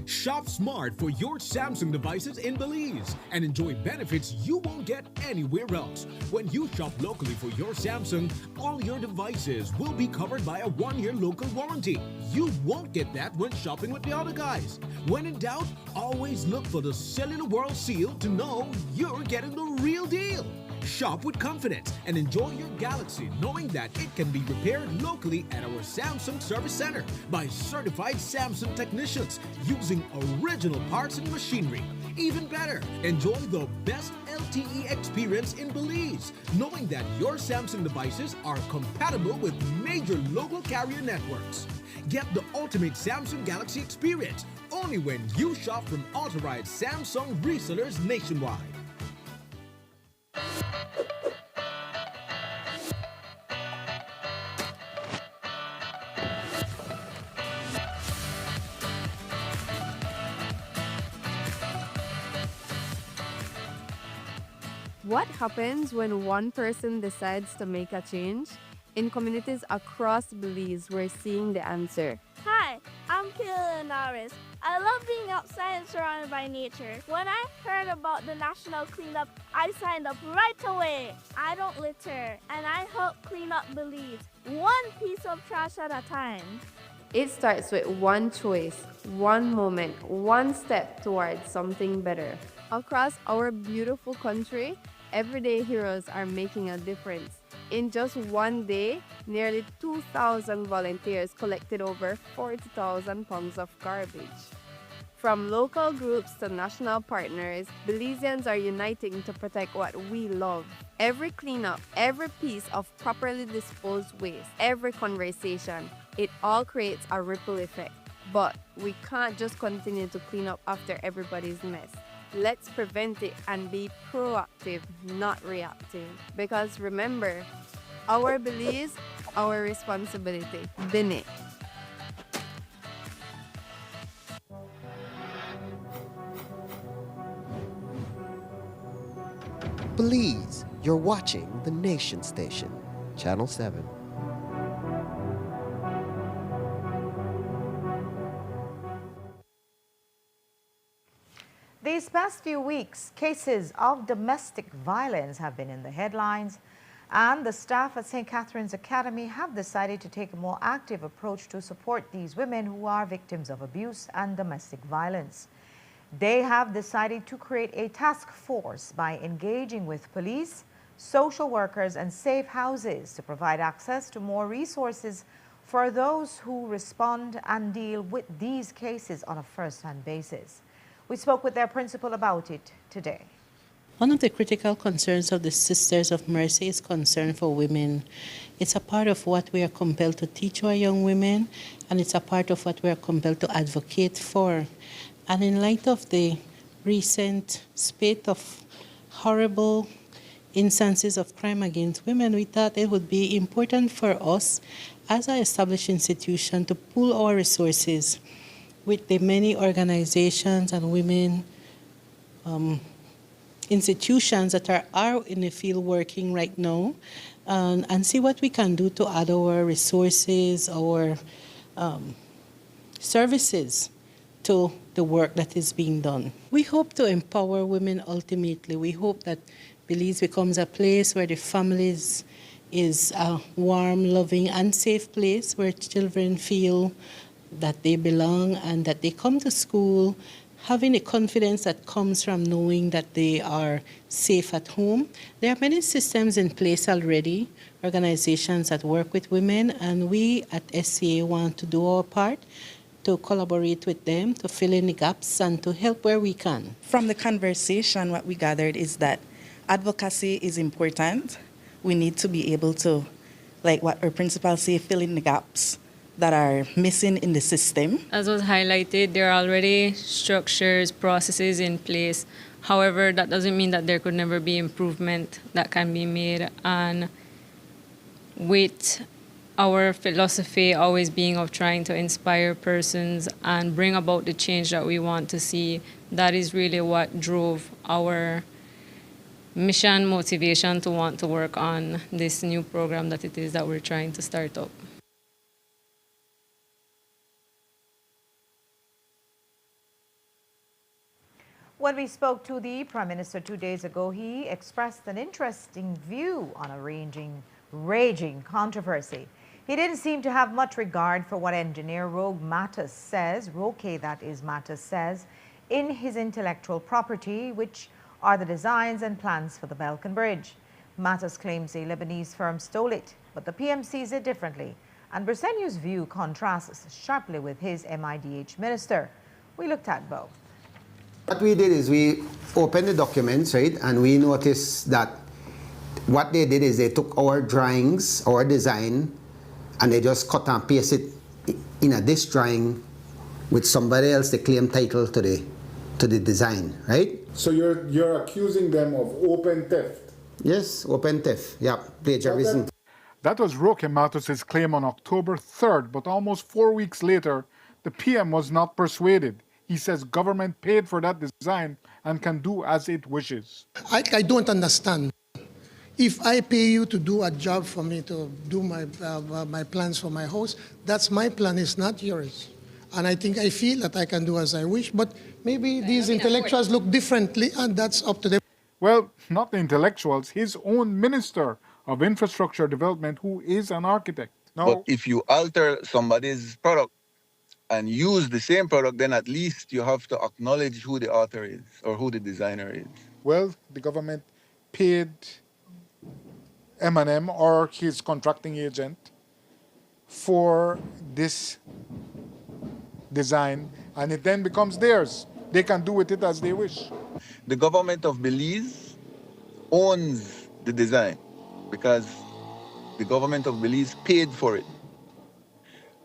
Shop smart for your Samsung devices in Belize and enjoy benefits you won't get anywhere else. When you shop locally for your Samsung, all your devices will be covered by a 1-year local warranty. You won't get that when shopping with the other guys. When in doubt, always look for the Cellular World seal to know you're getting the real deal. Shop with confidence and enjoy your Galaxy knowing that it can be repaired locally at our Samsung Service Center by certified Samsung technicians using original parts and machinery. Even better, enjoy the best LTE experience in Belize, knowing that your Samsung devices are compatible with major local carrier networks. Get the ultimate Samsung Galaxy experience only when you shop from authorized Samsung resellers nationwide. What happens when one person decides to make a change? In communities across Belize, we're seeing the answer. Hi, I'm Kayla Linares. I love being outside and surrounded by nature. When I heard about the national cleanup, I signed up right away. I don't litter, and I help clean up Belize, one piece of trash at a time. It starts with one choice, one moment, one step towards something better. Across our beautiful country, everyday heroes are making a difference. In just one day, nearly 2,000 volunteers collected over 40,000 pounds of garbage. From local groups to national partners, Belizeans are uniting to protect what we love. Every cleanup, every piece of properly disposed waste, every conversation, it all creates a ripple effect. But we can't just continue to clean up after everybody's mess. Let's prevent it and be proactive, not reactive. Because remember, our Belize, our responsibility. Bini. Belize, you're watching the Nation Station, Channel 7. These past few weeks, cases of domestic violence have been in the headlines, and the staff at St. Catherine's Academy have decided to take a more active approach to support these women who are victims of abuse and domestic violence. They have decided to create a task force by engaging with police, social workers, and safe houses to provide access to more resources for those who respond and deal with these cases on a first-hand basis. We spoke with their principal about it today. One of the critical concerns of the Sisters of Mercy is concern for women. It's a part of what we are compelled to teach our young women, and it's a part of what we are compelled to advocate for. And in light of the recent spate of horrible instances of crime against women, we thought it would be important for us as an established institution to pool our resources with the many organizations and women institutions that are in the field working right now, and see what we can do to add our resources, our services to the work that is being done. We hope to empower women ultimately. We hope that Belize becomes a place where the families is a warm, loving, and safe place where children feel that they belong and that they come to school having a confidence that comes from knowing that they are safe at home. There are many systems in place already, organizations that work with women, and we at SCA want to do our part to collaborate with them, to fill in the gaps, and to help where we can. From the conversation, what we gathered is that advocacy is important. We need to be able to, like what our principal say, fill in the gaps that are missing in the system. As was highlighted, there are already structures, processes in place. However, that doesn't mean that there could never be improvement that can be made. And with our philosophy always being of trying to inspire persons and bring about the change that we want to see. That is really what drove our mission, motivation to want to work on this new program that it is that we're trying to start up. When we spoke to the Prime Minister 2 days ago, he expressed an interesting view on a raging controversy. He didn't seem to have much regard for what engineer Roque Matus says, in his intellectual property, which are the designs and plans for the Balkan Bridge. Matus claims a Lebanese firm stole it, but the PM sees it differently. And Briceño's view contrasts sharply with his MIDH minister. We looked at both. What we did is we opened the documents, right, and we noticed that what they did is they took our drawings, our design, and they just cut and paste it in this drawing with somebody else they claim title to the design, right? So you're accusing them of open theft? Yes, open theft, yeah, plagiarism. That was Roque Matus's claim on October 3rd, but almost 4 weeks later, the PM was not persuaded. He says government paid for that design and can do as it wishes. I don't understand. If I pay you to do a job for me, to do my plans for my house, that's my plan, it's not yours. And I feel that I can do as I wish, but maybe these intellectuals look differently, and that's up to them. Well, not the intellectuals, his own Minister of Infrastructure Development, who is an architect. But if you alter somebody's product and use the same product, then at least you have to acknowledge who the author is or who the designer is. Well, the government paid M&M or his contracting agent for this design, and it then becomes theirs. They can do with it as they wish. The government of Belize owns the design because the government of Belize paid for it.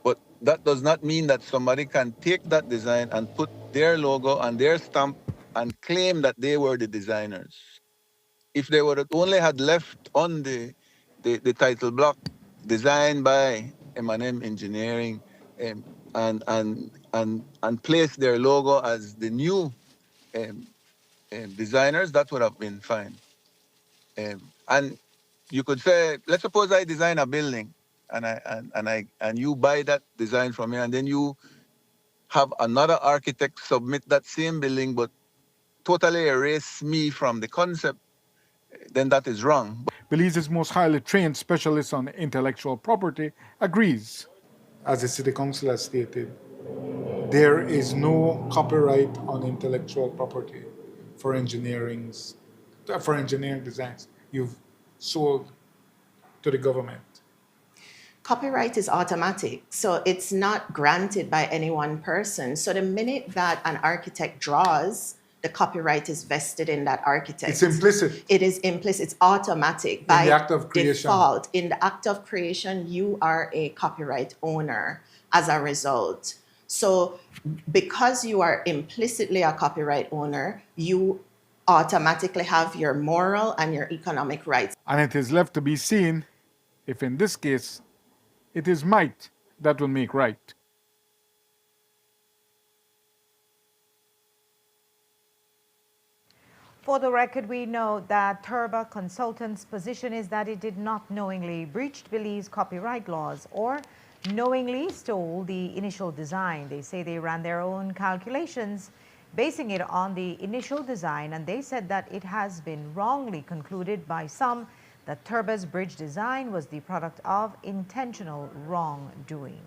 But that does not mean that somebody can take that design and put their logo and their stamp and claim that they were the designers. If they would only had left on the title block designed by M&M Engineering and placed their logo as the new designers, that would have been fine. And you could say, let's suppose I design a building and you buy that design from me, and then you have another architect submit that same building but totally erase me from the concept, then that is wrong. Belize's most highly trained specialist on intellectual property agrees. As the City Council has stated, there is no copyright on intellectual property for engineering designs you've sold to the government. Copyright is automatic, so it's not granted by any one person. So the minute that an architect draws, the copyright is vested in that architect. It's implicit. It is implicit. It's automatic by in the act of creation. Default. In the act of creation, you are a copyright owner as a result. So because you are implicitly a copyright owner, you automatically have your moral and your economic rights. And it is left to be seen if in this case it is might that will make right. For the record, we know that Turba Consultants' position is that it did not knowingly breach Belize copyright laws or knowingly stole the initial design. They say they ran their own calculations, basing it on the initial design, and they said that it has been wrongly concluded by some that Turba's bridge design was the product of intentional wrongdoing.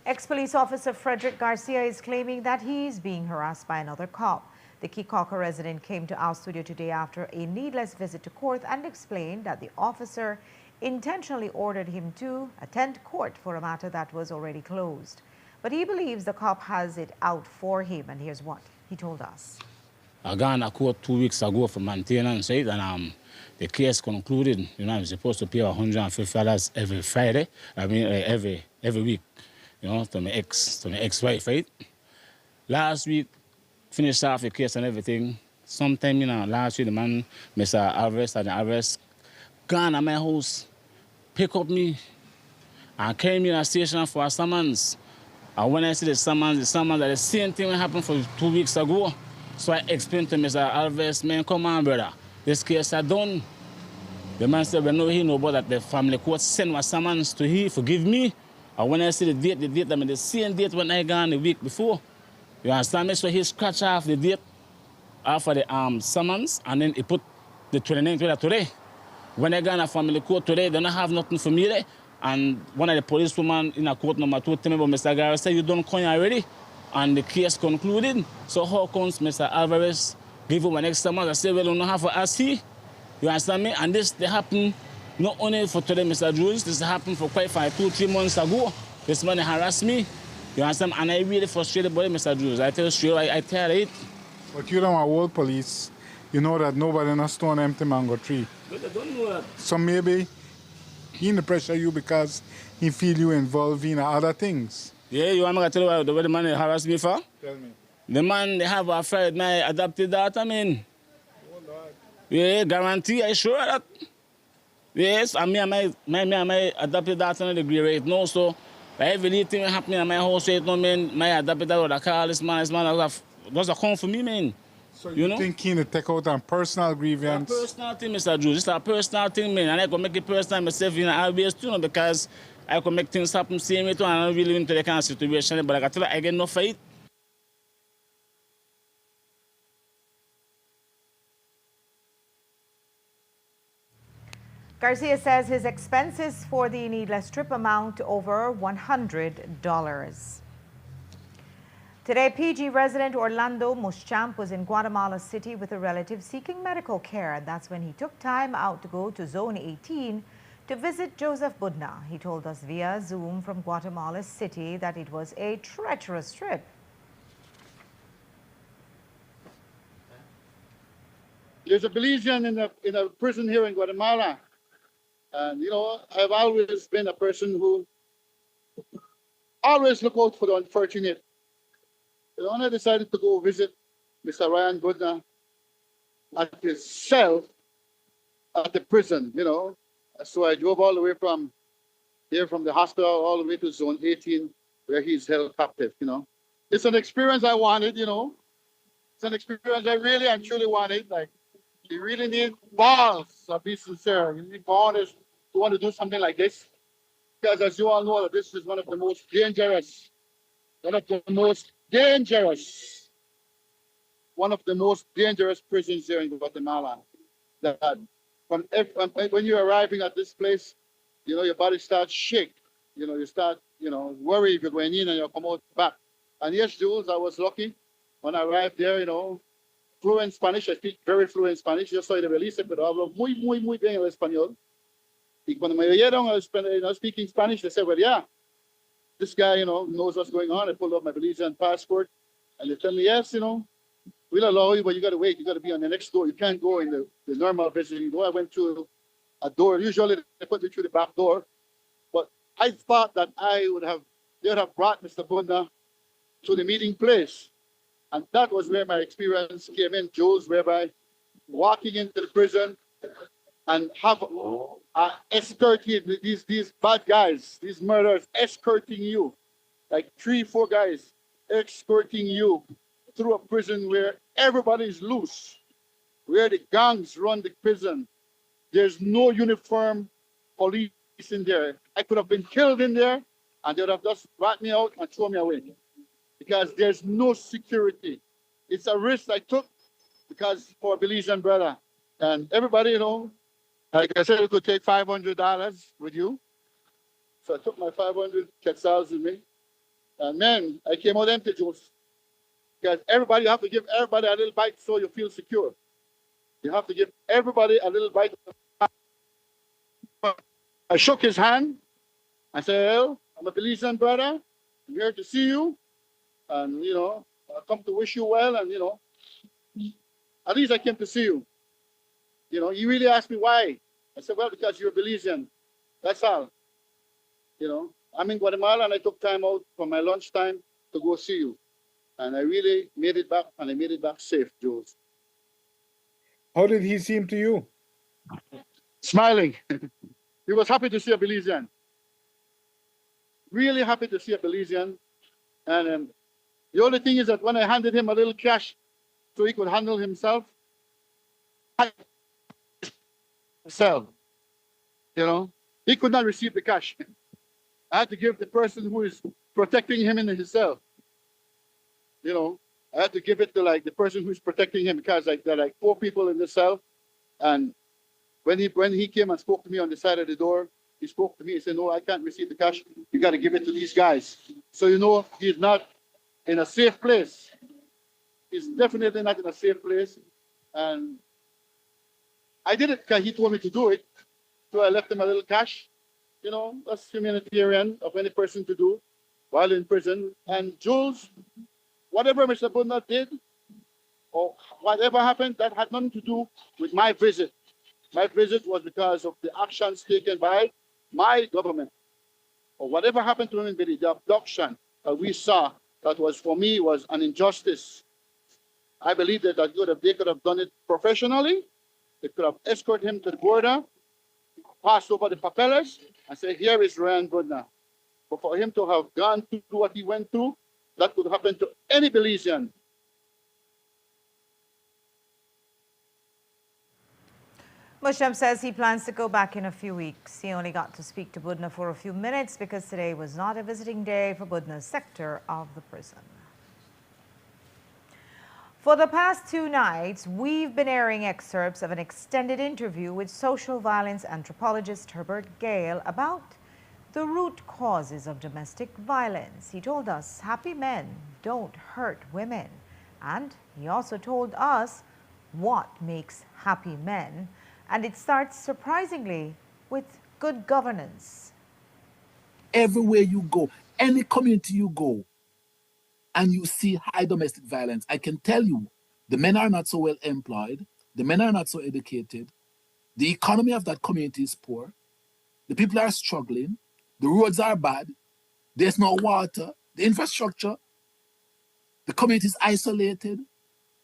Ex-police officer Frederick Garcia is claiming that he's being harassed by another cop. The Kikoka resident came to our studio today after a needless visit to court and explained that the officer intentionally ordered him to attend court for a matter that was already closed. But he believes the cop has it out for him, and here's what he told us. I got a court 2 weeks ago for maintenance, right? And the case concluded. You know, I'm supposed to pay $150 every Friday. I mean, every week. You know, to my ex-wife, right? Last week, finished off the case and everything. Sometime, you know, last week the man missed an arrest, and the arrest gone at my house, pick up me, and carry me in a station for a summons. And when I see the summons are the same thing that happened for 2 weeks ago. So I explained to Mr. Alvarez, man, come on, brother. This case is done. The man said, well, no, he know about that the family court sent a summons to he, forgive me. And when I see the date, I mean the same date when I gone the week before. You understand me? So he scratched off the date after the summons, and then he put the 29th today. When I gone a family court today, they don't have nothing for me there. And one of the policewomen in a court number 2 told me about Mr. Garrett said, you don't come here already. And the case concluded. So how comes Mr. Alvarez give him an extra month? I said, well, you don't have to ask he. You understand me? And this, they happen not only for today, Mr. Jules, this happened for quite 2-3 months ago. This man harassed me. You understand? And I really frustrated about it, Mr. Jules. I tell you straight, I tell it. But you don't want world police. You know that nobody in a stone empty mango tree. But I don't know that. So maybe he pressure you because he feel you involved in other things. Yeah, you want me to tell you what the man harassed me for? Tell me. The man, they have afraid my adopted daughter, man. Oh, Lord. Yeah, guarantee, I sure that. Yes, and me and my adopted daughter in the degree right now, so every little thing happening in my house right now, man, my adopted daughter call this man was a come for me, man. So you think he to take out a personal grievance? It's a personal thing, Mr. Drew. It's a personal thing, man. And I can make it personal myself in always too, because I can make things happen same way too, and I don't really into the kind of situation. But like I tell you, I get no fight. Garcia says his expenses for the needless trip amount to over $100. Today, PG resident Orlando Muschamp was in Guatemala City with a relative seeking medical care. That's when he took time out to go to Zone 18 to visit Joseph Budna. He told us via Zoom from Guatemala City that it was a treacherous trip. There's a Belizean in a prison here in Guatemala. And, you know, I've always been a person who always look out for the unfortunate. You know, when I decided to go visit Mr. Ryan Budna at his cell at the prison, you know, so I drove all the way from here, from the hospital, all the way to Zone 18, where he's held captive, you know. It's an experience I wanted, you know. It's an experience I really and truly wanted. Like, you really need balls, I'll be sincere. You need balls to want to do something like this. Because as you all know, this is one of the most dangerous prisons here in Guatemala. That when you're arriving at this place, you know, your body starts shake. You know, you start, you know, worry if you're going in and you'll come out back. And yes, Jules, I was lucky when I arrived there, you know, fluent Spanish. I speak very fluent Spanish. Yo soy de Belice, pero hablo muy bien el español. Y cuando me oyeron, I was speaking Spanish. They said, well, yeah, this guy, you know, knows what's going on. I pulled out my Belizean passport. And they tell me, yes, you know, we'll allow you, but you got to wait. You got to be on the next door. You can't go in the normal visiting door. I went through a door. Usually they put me through the back door. But I thought that they would have brought Mr. Budna to the meeting place. And that was where my experience came in, Jules, whereby walking into the prison and have escorting these bad guys, these murderers, escorting you, like 3-4 guys escorting you through a prison where everybody's loose, where the gangs run the prison. There's no uniform police in there. I could have been killed in there, and they would have just brought me out and thrown me away. Because there's no security. It's a risk I took because for a Belizean brother. And everybody, you know, like I said, you could take $500 with you. So I took my 500 quetzals with me. And man, I came out empty, Jules. Because you have to give everybody a little bite so you feel secure. You have to give everybody a little bite. I shook his hand. I said, well, I'm a Belizean brother. I'm here to see you. And, you know, I come to wish you well. And, you know, at least I came to see you. You know, he really asked me why. I said, well, because you're Belizean. That's all. You know, I'm in Guatemala and I took time out from my lunchtime to go see you. And I really made it back, and I made it back safe, Jules. How did he seem to you? smiling. He was happy to see a Belizean. Really happy to see a Belizean. And the only thing is that when I handed him a little cash so he could handle himself, he could not receive the cash. I had to give the person who is protecting him in his cell. I had to give it to like the person who's protecting him because like there are like 4 people in the cell. And when he came and spoke to me on the side of the door, he spoke to me. He said, "No, I can't receive the cash. You got to give it to these guys." So he's not in a safe place. He's definitely not in a safe place. And I did it because he told me to do it. So I left him a little cash. That's humanitarian of any person to do while in prison. And Jules, whatever Mr. Budner did, or whatever happened, that had nothing to do with my visit. My visit was because of the actions taken by my government. Or whatever happened to him, the abduction that we saw, that was for me was an injustice. I believe that they could have done it professionally. They could have escorted him to the border, passed over the papeles, and said, "Here is Ryan Budner." But for him to have gone through what he went through, that could happen to any Belizean. Musham says he plans to go back in a few weeks. He only got to speak to Budner for a few minutes because today was not a visiting day for Budner's sector of the prison. For the past 2 nights, we've been airing excerpts of an extended interview with social violence anthropologist Herbert Gale about the root causes of domestic violence. He told us happy men don't hurt women. And he also told us what makes happy men. And it starts, surprisingly, with good governance. Everywhere you go, any community you go, and you see high domestic violence, I can tell you, the men are not so well employed, the men are not so educated, the economy of that community is poor, the people are struggling, the roads are bad, there's no water, the infrastructure, the community is isolated,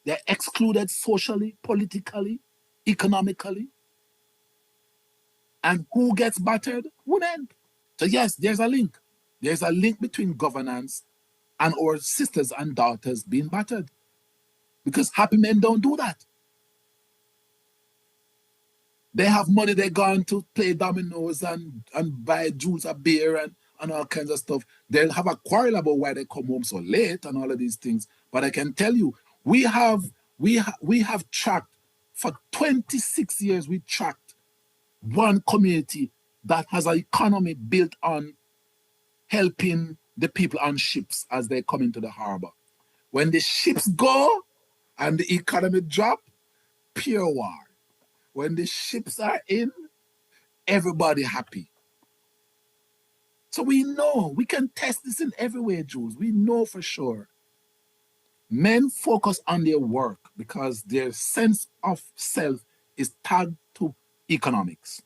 they're excluded socially, politically, economically. And who gets battered? Women. So yes, there's a link. There's a link between governance and our sisters and daughters being battered. Because happy men don't do that. They have money, they're going to play dominoes and buy Jules a beer and all kinds of stuff. They'll have a quarrel about why they come home so late and all of these things. But I can tell you, we have tracked, for 26 years, we tracked one community that has an economy built on helping the people on ships as they come into the harbor. When the ships go and the economy drop, pure war. When the ships are in, everybody happy. So we know, we can test this in every way, Jules. We know for sure. Men focus on their work because their sense of self is tagged to economics.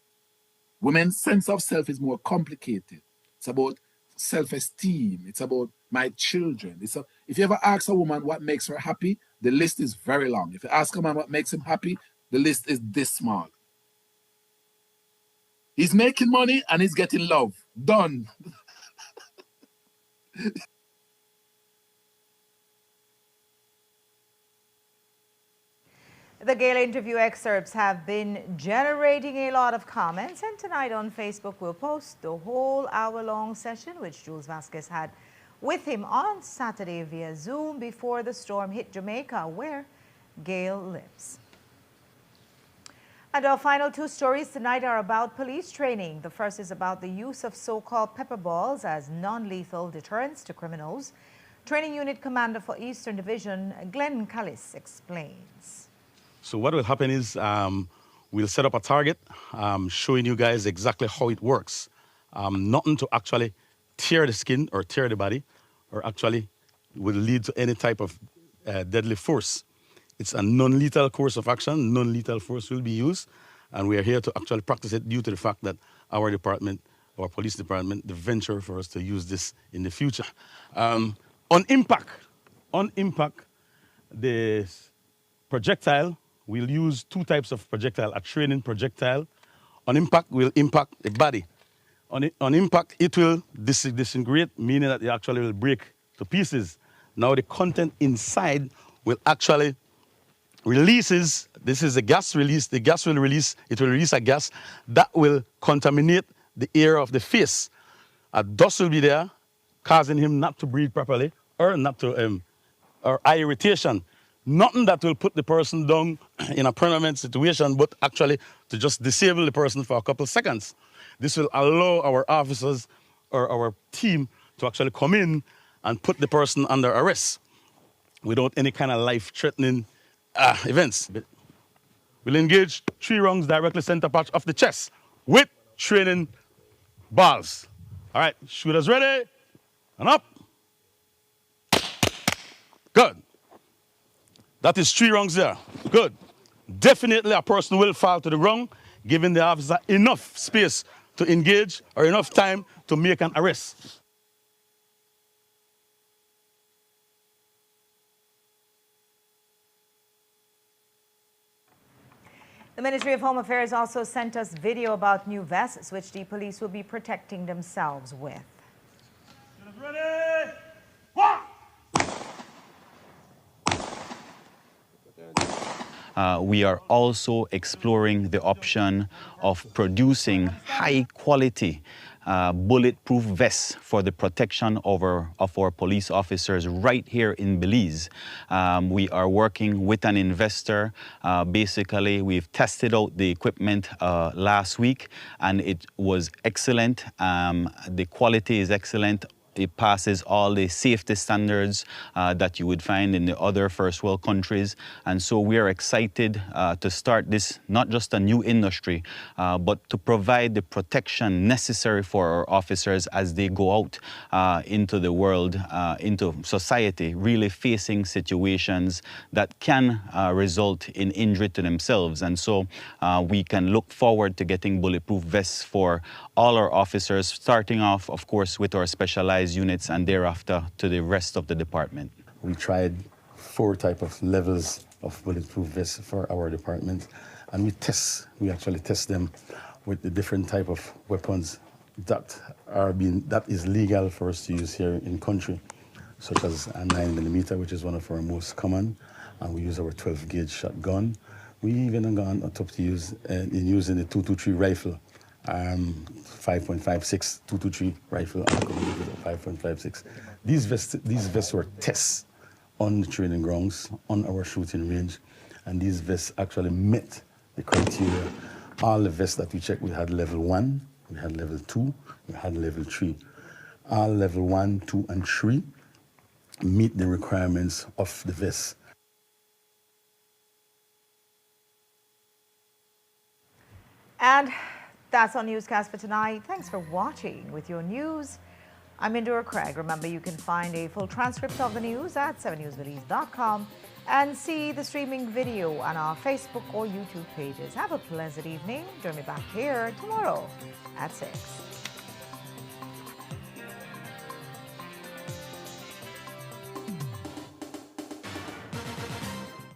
Women's sense of self is more complicated. It's about self-esteem. It's about my children. If you ever ask a woman what makes her happy, the list is very long. If you ask a man what makes him happy, the list is this small. He's making money and he's getting love. Done. The Gale interview excerpts have been generating a lot of comments, and tonight on Facebook we'll post the whole hour-long session which Jules Vasquez had with him on Saturday via Zoom before the storm hit Jamaica, where Gale lives. And our final 2 stories tonight are about police training. The first is about the use of so-called pepper balls as non-lethal deterrents to criminals. Training Unit Commander for Eastern Division, Glenn Callis, explains. So what will happen is we'll set up a target, showing you guys exactly how it works. Nothing to actually tear the skin or tear the body, or actually will lead to any type of deadly force. It's a non-lethal course of action. Non-lethal force will be used, and we are here to actually practice it due to the fact that our department, our police department, the venture for us to use this in the future. On impact, the projectile, we'll use 2 types of projectile, a training projectile On impact, will impact the body. On impact, it will disintegrate, meaning that it actually will break to pieces. Now the content inside will actually releases, this is a gas release, the gas will release, it will release a gas that will contaminate the air of the face. A dust will be there, causing him not to breathe properly or not to, or eye irritation. Nothing that will put the person down in a permanent situation, but actually to just disable the person for a couple of seconds. This will allow our officers or our team to actually come in and put the person under arrest without any kind of life-threatening events. We'll engage 3 rounds directly center patch of the chest with training balls. All right, shooters ready, and up. Good. That is 3 rounds there. Good. Definitely a person will fall to the ground, giving the officer enough space to engage or enough time to make an arrest. The Ministry of Home Affairs also sent us video about new vests which the police will be protecting themselves with. Ready? We are also exploring the option of producing high-quality bulletproof vests for the protection of our police officers right here in Belize. We are working with an investor. Basically, we've tested out the equipment last week, and it was excellent. The quality is excellent. It passes all the safety standards that you would find in the other first world countries. And so we are excited to start this, not just a new industry, but to provide the protection necessary for our officers as they go out into the world, into society, really facing situations that can result in injury to themselves. And so we can look forward to getting bulletproof vests for all our officers, starting off, of course, with our specialized units and thereafter to the rest of the department. We tried 4 types of levels of bulletproof vests for our department, and we actually test them with the different type of weapons that is legal for us to use here in country, such as a 9mm, which is one of our most common, and we use our 12-gauge shotgun. We even have gone up to use in using the 223 rifle. 5.56 223 rifle, 5.56. These vests were tests on the training grounds, on our shooting range, and these vests actually met the criteria. All the vests that we checked, we had level 1, we had level 2, we had level 3. All level 1, 2, and 3 meet the requirements of the vest. And that's our newscast for tonight. Thanks for watching. With your news, I'm Indira Craig. Remember, you can find a full transcript of the news at 7newsbelize.com and see the streaming video on our Facebook or YouTube pages. Have a pleasant evening. Join me back here tomorrow at 6.